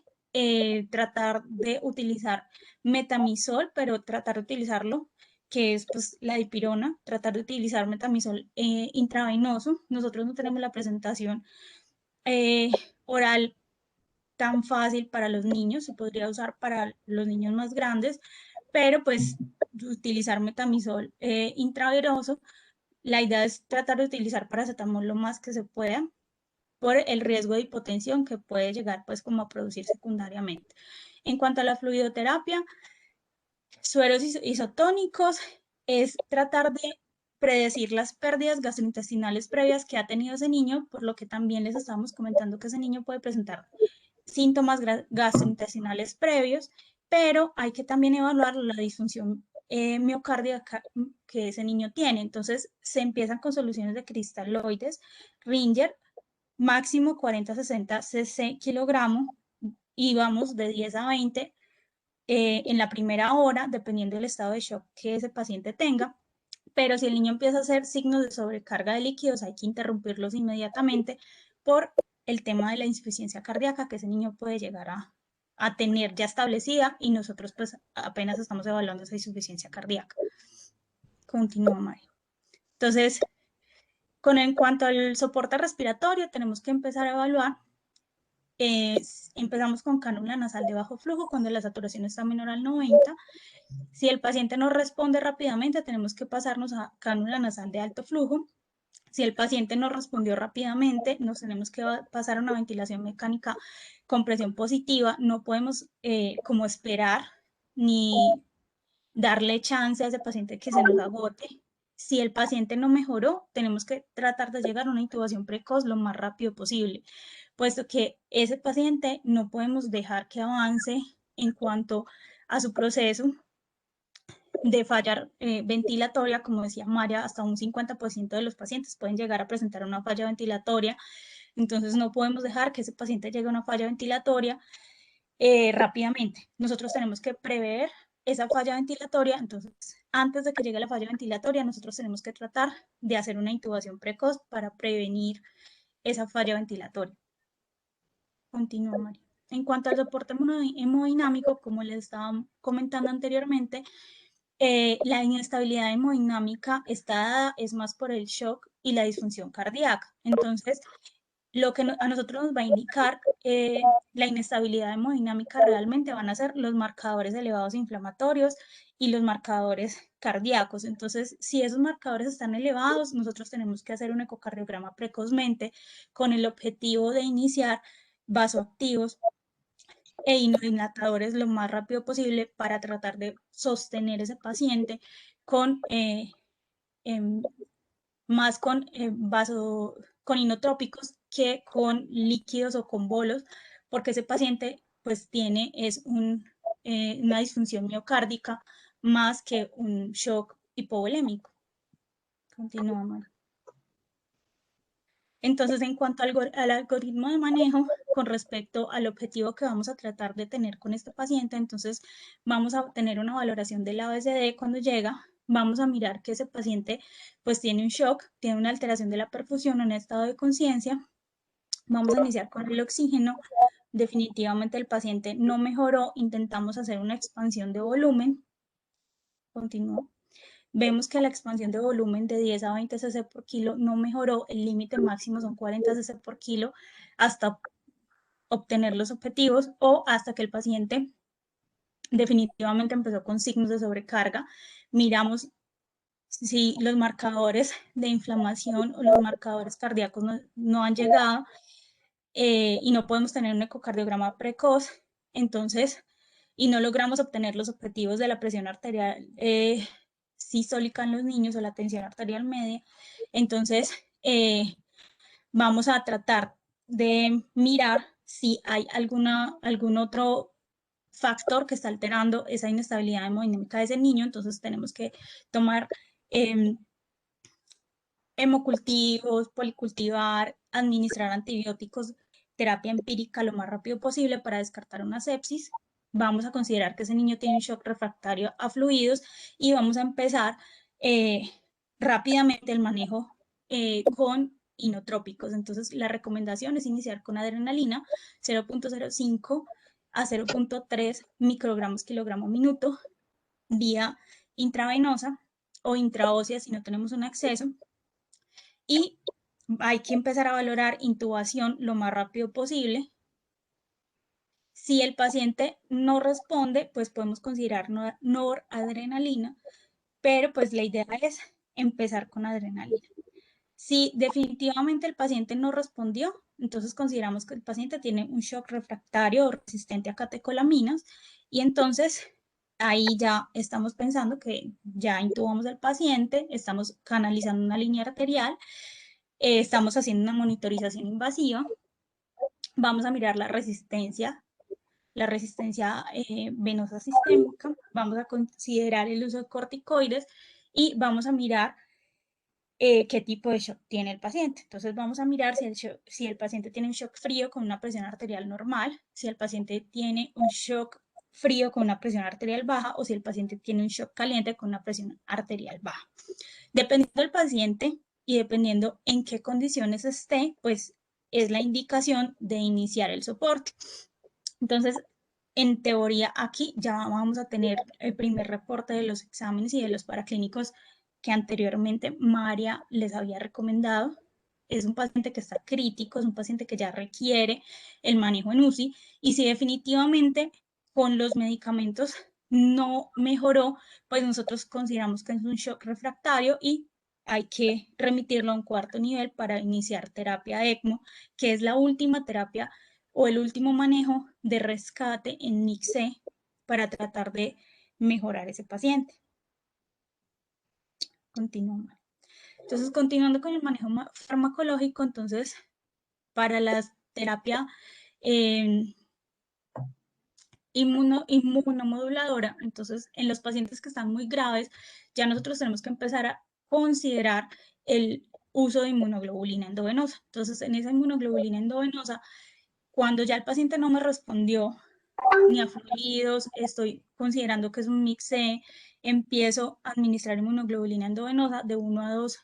D: tratar de utilizar metamisol, pero tratar de utilizarlo, que es pues la dipirona, tratar de utilizar metamisol intravenoso. Nosotros no tenemos la presentación oral tan fácil para los niños, se podría usar para los niños más grandes, pero pues utilizar metamisol intravenoso, la idea es tratar de utilizar paracetamol lo más que se pueda por el riesgo de hipotensión que puede llegar pues como a producir secundariamente. En cuanto a la fluidoterapia, sueros isotónicos es tratar de predecir las pérdidas gastrointestinales previas que ha tenido ese niño, por lo que también les estamos comentando que ese niño puede presentar síntomas gastrointestinales previos, pero hay que también evaluar la disfunción miocárdica que ese niño tiene. Entonces, se empiezan con soluciones de cristaloides, Ringer, máximo 40-60 cc kilogramo, y vamos de 10 a 20 en la primera hora, dependiendo del estado de shock que ese paciente tenga. Pero si el niño empieza a hacer signos de sobrecarga de líquidos, hay que interrumpirlos inmediatamente por el tema de la insuficiencia cardíaca que ese niño puede llegar a tener ya establecida y nosotros pues apenas estamos evaluando esa insuficiencia cardíaca. Continúa, Mario. Entonces, en cuanto al soporte respiratorio, tenemos que empezar a evaluar. Empezamos con cánula nasal de bajo flujo cuando la saturación está menor al 90. Si el paciente no responde rápidamente, tenemos que pasarnos a cánula nasal de alto flujo. Si el paciente no respondió rápidamente, nos tenemos que pasar a una ventilación mecánica con presión positiva. No podemos como esperar ni darle chance a ese paciente que se nos agote. Si el paciente no mejoró, tenemos que tratar de llegar a una intubación precoz lo más rápido posible, puesto que ese paciente no podemos dejar que avance en cuanto a su proceso de falla ventilatoria. Como decía María, hasta un 50% de los pacientes pueden llegar a presentar una falla ventilatoria. Entonces no podemos dejar que ese paciente llegue a una falla ventilatoria rápidamente. Nosotros tenemos que prever esa falla ventilatoria. Entonces, antes de que llegue la falla ventilatoria, nosotros tenemos que tratar de hacer una intubación precoz para prevenir esa falla ventilatoria. Continúa, María. En cuanto al soporte hemodinámico, como les estaba comentando anteriormente, la inestabilidad hemodinámica está dada es más por el shock y la disfunción cardíaca. Entonces, lo que a nosotros nos va a indicar la inestabilidad hemodinámica realmente van a ser los marcadores elevados inflamatorios y los marcadores cardíacos. Entonces, si esos marcadores están elevados, nosotros tenemos que hacer un ecocardiograma precozmente con el objetivo de iniciar vasoactivos e inodilatadores lo más rápido posible para tratar de sostener ese paciente con más con con inotrópicos que con líquidos o con bolos, porque ese paciente pues tiene una disfunción miocárdica más que un shock hipovolémico. Continuamos. Entonces, en cuanto al algoritmo de manejo con respecto al objetivo que vamos a tratar de tener con este paciente, entonces vamos a tener una valoración del ABCD cuando llega, vamos a mirar que ese paciente pues tiene un shock, tiene una alteración de la perfusión, un estado de conciencia. Vamos a iniciar con el oxígeno. Definitivamente el paciente no mejoró, intentamos hacer una expansión de volumen. Continúo. Vemos que la expansión de volumen de 10 a 20 cc por kilo no mejoró, el límite máximo son 40 cc por kilo hasta obtener los objetivos o hasta que el paciente definitivamente empezó con signos de sobrecarga. Miramos si los marcadores de inflamación o los marcadores cardíacos no han llegado y no podemos tener un ecocardiograma precoz, entonces, y no logramos obtener los objetivos de la presión arterial sistólica en los niños o la tensión arterial media, entonces vamos a tratar de mirar si hay algún otro factor que está alterando esa inestabilidad hemodinámica de ese niño, entonces tenemos que tomar hemocultivos, policultivar, administrar antibióticos, terapia empírica lo más rápido posible para descartar una sepsis. Vamos a considerar que ese niño tiene un shock refractario a fluidos y vamos a empezar rápidamente el manejo con inotrópicos. Entonces, la recomendación es iniciar con adrenalina 0.05 a 0.3 microgramos kilogramo minuto vía intravenosa o intraósea si no tenemos un acceso. Y hay que empezar a valorar intubación lo más rápido posible. Si el paciente no responde, pues podemos considerar noradrenalina, pero pues la idea es empezar con adrenalina. Si definitivamente el paciente no respondió, entonces consideramos que el paciente tiene un shock refractario o resistente a catecolaminas y entonces ahí ya estamos pensando que ya intubamos al paciente, estamos canalizando una línea arterial, estamos haciendo una monitorización invasiva, vamos a mirar la resistencia venosa sistémica, vamos a considerar el uso de corticoides y vamos a mirar qué tipo de shock tiene el paciente. Entonces vamos a mirar si el paciente tiene un shock frío con una presión arterial normal, si el paciente tiene un shock frío con una presión arterial baja o si el paciente tiene un shock caliente con una presión arterial baja. Dependiendo del paciente y dependiendo en qué condiciones esté, pues es la indicación de iniciar el soporte. Entonces, en teoría, aquí ya vamos a tener el primer reporte de los exámenes y de los paraclínicos que anteriormente María les había recomendado. Es un paciente que está crítico, es un paciente que ya requiere el manejo en UCI y si definitivamente con los medicamentos no mejoró, pues nosotros consideramos que es un shock refractario y hay que remitirlo a un cuarto nivel para iniciar terapia ECMO, que es la última terapia o el último manejo de rescate en MIC-C para tratar de mejorar ese paciente. Continuamos. Entonces, continuando con el manejo farmacológico, entonces, para la terapia inmunomoduladora, entonces, en los pacientes que están muy graves, ya nosotros tenemos que empezar a considerar el uso de inmunoglobulina endovenosa. Entonces, en esa inmunoglobulina endovenosa, cuando ya el paciente no me respondió ni a fluidos, estoy considerando que es un MIC-C, empiezo a administrar inmunoglobulina endovenosa de 1 a 2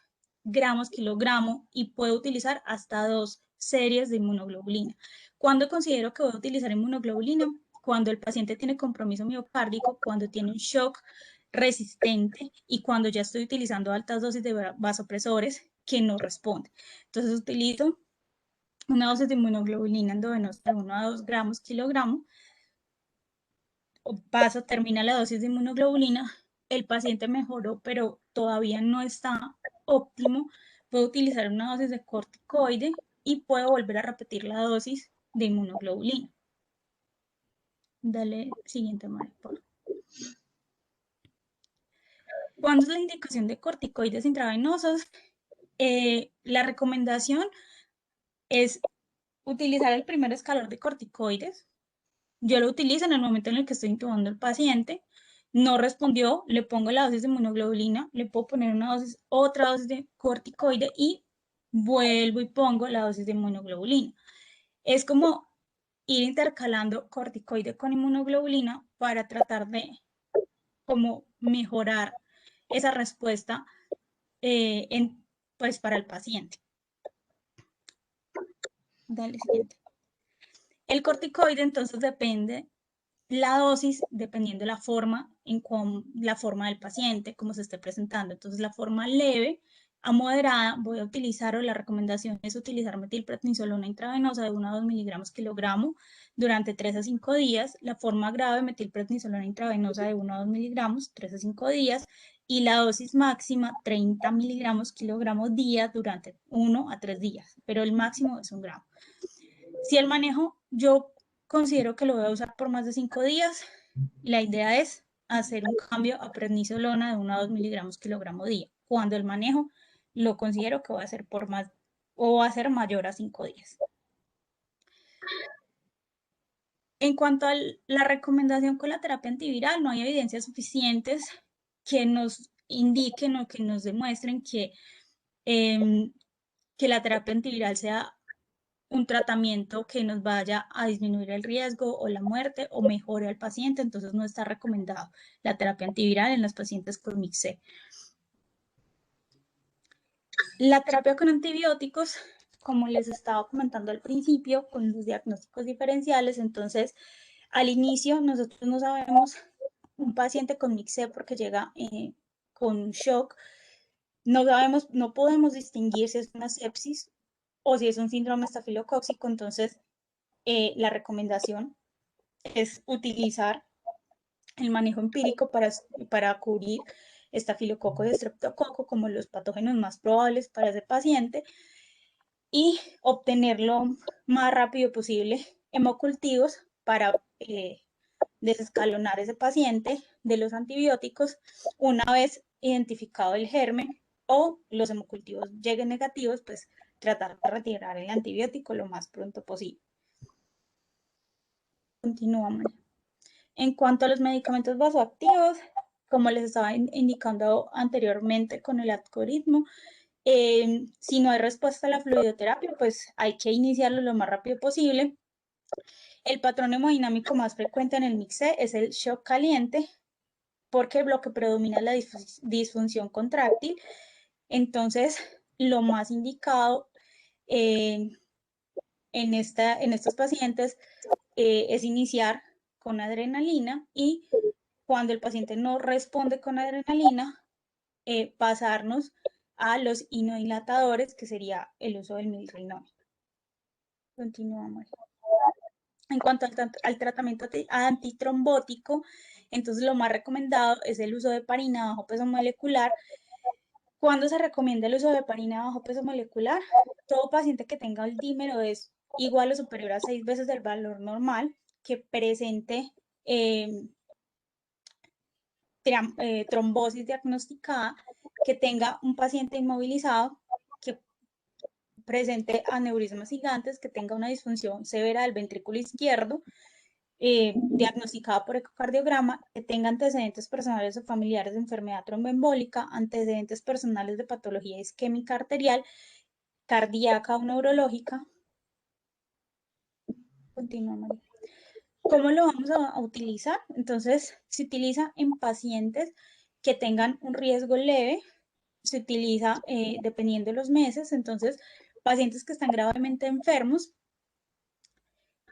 D: gramos kilogramo y puedo utilizar hasta 2 series de inmunoglobulina. ¿Cuándo considero que voy a utilizar inmunoglobulina? Cuando el paciente tiene compromiso miocárdico, cuando tiene un shock resistente y cuando ya estoy utilizando altas dosis de vasopresores que no responden. Entonces utilizo una dosis de inmunoglobulina endovenosa de 1 a 2 gramos kilogramo, termina la dosis de inmunoglobulina, el paciente mejoró, pero todavía no está óptimo, puedo utilizar una dosis de corticoide y puedo volver a repetir la dosis de inmunoglobulina. Dale siguiente, María, por favor. ¿Cuándo es la indicación de corticoides intravenosos? La recomendación es utilizar el primer escalón de corticoides. Yo lo utilizo en el momento en el que estoy intubando al paciente. No respondió, le pongo la dosis de inmunoglobulina, le puedo poner otra dosis de corticoide y vuelvo y pongo la dosis de inmunoglobulina. Es como ir intercalando corticoide con inmunoglobulina para tratar de como mejorar esa respuesta pues para el paciente. Dale, siguiente. El corticoide entonces depende la dosis dependiendo de la forma, la forma del paciente, cómo se esté presentando. Entonces, la forma leve a moderada, voy a utilizar, o la recomendación es utilizar metilprednisolona intravenosa de 1 a 2 miligramos kilogramo durante 3 a 5 días. La forma grave, metilprednisolona intravenosa de 1 a 2 miligramos, 3 a 5 días. Y la dosis máxima, 30 miligramos kilogramo día durante 1 a 3 días, pero el máximo es 1 gramo. Si el manejo, yo considero que lo voy a usar por más de 5 días, la idea es hacer un cambio a prednisolona de 1 a 2 miligramos kilogramo día. Cuando el manejo lo considero que va a ser por más o va a ser mayor a 5 días. En cuanto a la recomendación con la terapia antiviral, no hay evidencias suficientes que nos indiquen o que nos demuestren que la terapia antiviral sea un tratamiento que nos vaya a disminuir el riesgo o la muerte o mejore al paciente, entonces no está recomendado la terapia antiviral en los pacientes con MIC-C. La terapia con antibióticos, como les estaba comentando al principio, con los diagnósticos diferenciales, entonces al inicio nosotros no sabemos un paciente con MIC-C porque llega con shock, no sabemos, no podemos distinguir si es una sepsis o si es un síndrome estafilocóxico, entonces la recomendación es utilizar el manejo empírico para cubrir estafilococo y estreptococo como los patógenos más probables para ese paciente y obtener lo más rápido posible hemocultivos para desescalonar ese paciente de los antibióticos una vez identificado el germen o los hemocultivos lleguen negativos, pues tratar de retirar el antibiótico lo más pronto posible. Continuamos. En cuanto a los medicamentos vasoactivos, como les estaba indicando anteriormente con el algoritmo, si no hay respuesta a la fluidoterapia, pues hay que iniciarlo lo más rápido posible. El patrón hemodinámico más frecuente en el MIC-C es el shock caliente, porque lo que predomina es la disfunción contráctil. Entonces, lo más indicado en estos pacientes es iniciar con adrenalina y cuando el paciente no responde con adrenalina, pasarnos a los inodilatadores, que sería el uso del milrinone. Continuamos. En cuanto al tratamiento antitrombótico, entonces lo más recomendado es el uso de heparina bajo peso molecular. ¿Cuándo se recomienda el uso de heparina bajo peso molecular? Todo paciente que tenga el dímero es igual o superior a 6 veces el valor normal, que presente trombosis diagnosticada, que tenga un paciente inmovilizado, que presente aneurismas gigantes, que tenga una disfunción severa del ventrículo izquierdo, diagnosticada por ecocardiograma, que tenga antecedentes personales o familiares de enfermedad tromboembólica, antecedentes personales de patología isquémica arterial, cardíaca o neurológica. Continuamos. ¿Cómo lo vamos a utilizar? Entonces, se utiliza en pacientes que tengan un riesgo leve, se utiliza dependiendo de los meses, entonces, pacientes que están gravemente enfermos,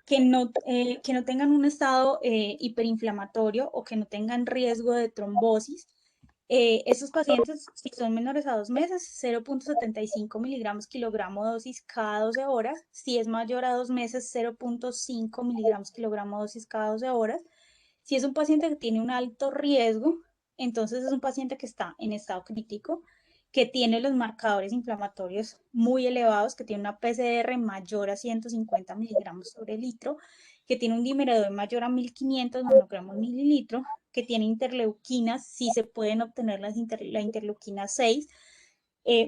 D: que no tengan un estado hiperinflamatorio o que no tengan riesgo de trombosis. Estos pacientes, si son menores a 2 meses, 0.75 miligramos kilogramo dosis cada 12 horas. Si es mayor a 2 meses, 0.5 miligramos kilogramo dosis cada 12 horas. Si es un paciente que tiene un alto riesgo, entonces es un paciente que está en estado crítico, que tiene los marcadores inflamatorios muy elevados, que tiene una PCR mayor a 150 miligramos sobre litro, que tiene un dímero D mayor a 1500 nanogramos mililitro, que tiene interleuquinas, sí se pueden obtener la interleuquina 6,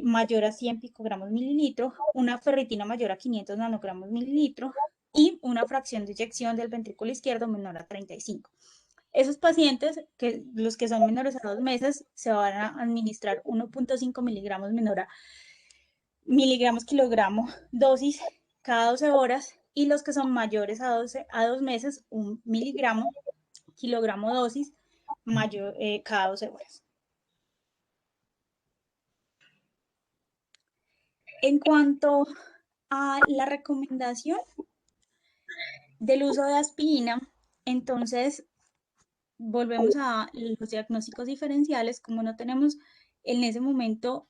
D: mayor a 100 picogramos mililitro, una ferritina mayor a 500 nanogramos mililitro y una fracción de eyección del ventrículo izquierdo menor a 35. Esos pacientes, los que son menores a 2 meses, se van a administrar 1.5 miligramos kilogramo dosis cada 12 horas, y los que son mayores a 2 meses, 1 miligramo kilogramo dosis cada 12 horas. En cuanto a la recomendación del uso de aspirina, entonces volvemos a los diagnósticos diferenciales. Como no tenemos en ese momento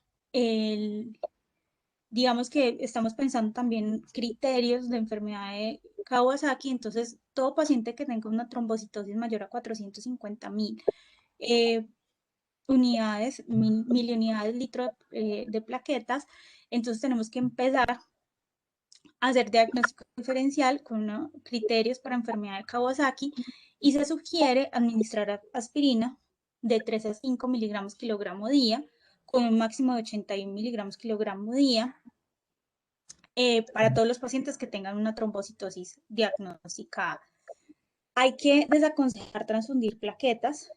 D: digamos que estamos pensando también criterios de enfermedad de Kawasaki, entonces todo paciente que tenga una trombocitosis mayor a 450.000 unidades, unidades litro de plaquetas, entonces tenemos que empezar a hacer diagnóstico diferencial con criterios para enfermedad de Kawasaki, y se sugiere administrar aspirina de 3 a 5 miligramos kilogramo día, con un máximo de 81 miligramos kilogramo día, para todos los pacientes que tengan una trombocitosis diagnosticada. Hay que desaconsejar transfundir plaquetas,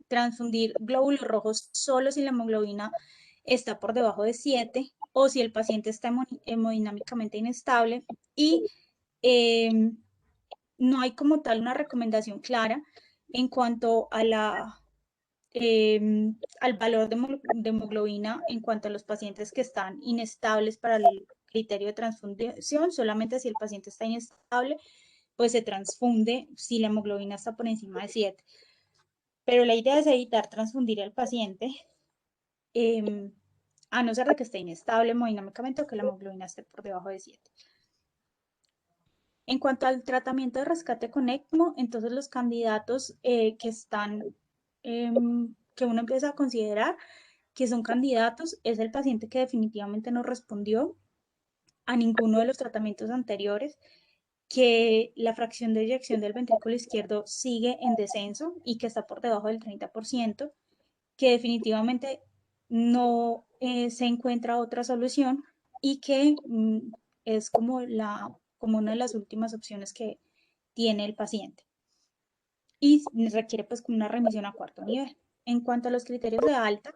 D: transfundir glóbulos rojos solo si la hemoglobina está por debajo de 7 o si el paciente está hemodinámicamente inestable, y no hay como tal una recomendación clara en cuanto a al valor de hemoglobina en cuanto a los pacientes que están inestables para el criterio de transfundición. Solamente si el paciente está inestable, pues se transfunde si la hemoglobina está por encima de 7. Pero la idea es evitar transfundir al paciente, a no ser de que esté inestable hemodinámicamente o que la hemoglobina esté por debajo de 7. En cuanto al tratamiento de rescate con ECMO, entonces los candidatos que uno empieza a considerar que son candidatos es el paciente que definitivamente no respondió a ninguno de los tratamientos anteriores, que la fracción de eyección del ventrículo izquierdo sigue en descenso y que está por debajo del 30%, que definitivamente no se encuentra otra solución, y que es como una de las últimas opciones que tiene el paciente, y requiere pues una remisión a 4º nivel. En cuanto a los criterios de alta,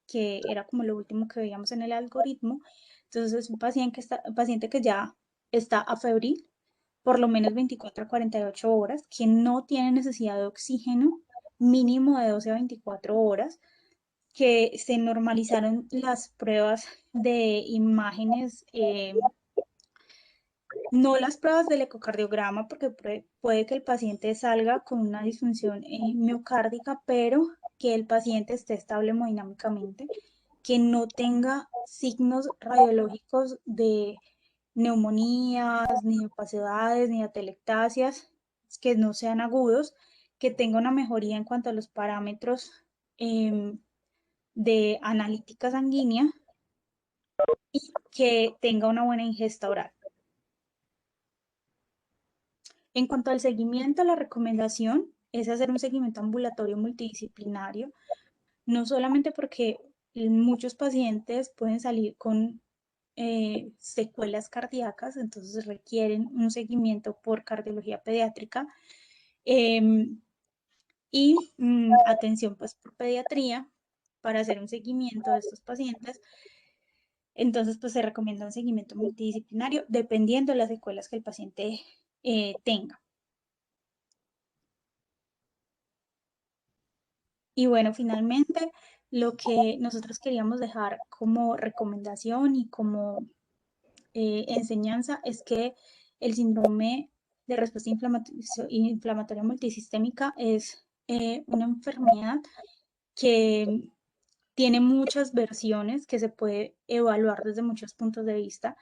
D: que era como lo último que veíamos en el algoritmo, entonces es un paciente que ya está afebril por lo menos 24 a 48 horas, que no tiene necesidad de oxígeno mínimo de 12 a 24 horas, que se normalizaron las pruebas de imágenes, no las pruebas del ecocardiograma, porque puede que el paciente salga con una disfunción miocárdica, pero que el paciente esté estable hemodinámicamente, que no tenga signos radiológicos de neumonías, ni opacidades, ni atelectasias, que no sean agudos, que tenga una mejoría en cuanto a los parámetros de analítica sanguínea, y que tenga una buena ingesta oral. En cuanto al seguimiento, la recomendación es hacer un seguimiento ambulatorio multidisciplinario, no solamente porque muchos pacientes pueden salir con secuelas cardíacas, entonces requieren un seguimiento por cardiología pediátrica, y atención pues por pediatría para hacer un seguimiento de estos pacientes. Entonces pues se recomienda un seguimiento multidisciplinario dependiendo de las secuelas que el paciente tenga. Y bueno, finalmente lo que nosotros queríamos dejar como recomendación y como enseñanza es que el síndrome de respuesta inflamatoria multisistémica es una enfermedad que tiene muchas versiones, que se puede evaluar desde muchos puntos de vista,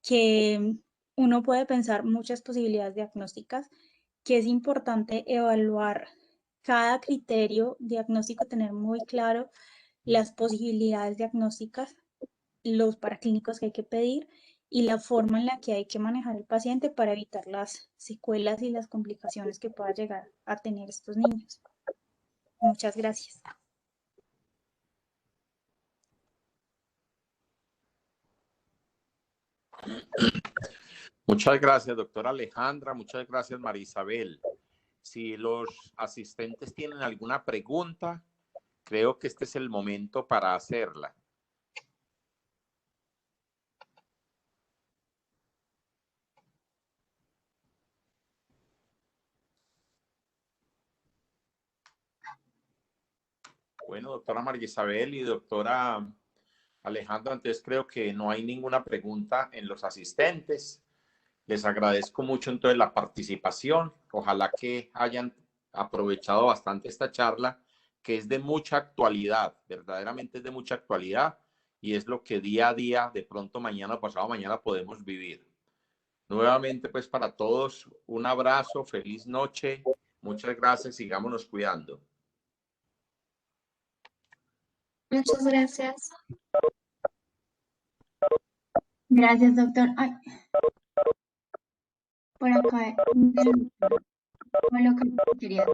D: que uno puede pensar muchas posibilidades diagnósticas, que es importante evaluar cada criterio diagnóstico, tener muy claro las posibilidades diagnósticas, los paraclínicos que hay que pedir y la forma en la que hay que manejar el paciente para evitar las secuelas y las complicaciones que pueda llegar a tener estos niños. Muchas gracias.
B: Muchas gracias, doctora Alejandra. Muchas gracias, María Isabel. Si los asistentes tienen alguna pregunta, creo que este es el momento para hacerla. Bueno, doctora María Isabel y doctora Alejandra, entonces creo que no hay ninguna pregunta en los asistentes. Les agradezco mucho entonces la participación. Ojalá que hayan aprovechado bastante esta charla, que es de mucha actualidad, verdaderamente es de mucha actualidad y es lo que día a día, de pronto mañana o pasado mañana podemos vivir. Nuevamente, pues para todos, un abrazo, feliz noche, muchas gracias, sigámonos cuidando.
A: Muchas gracias.
C: Gracias, doctor. Ay, por acá, lo que quería.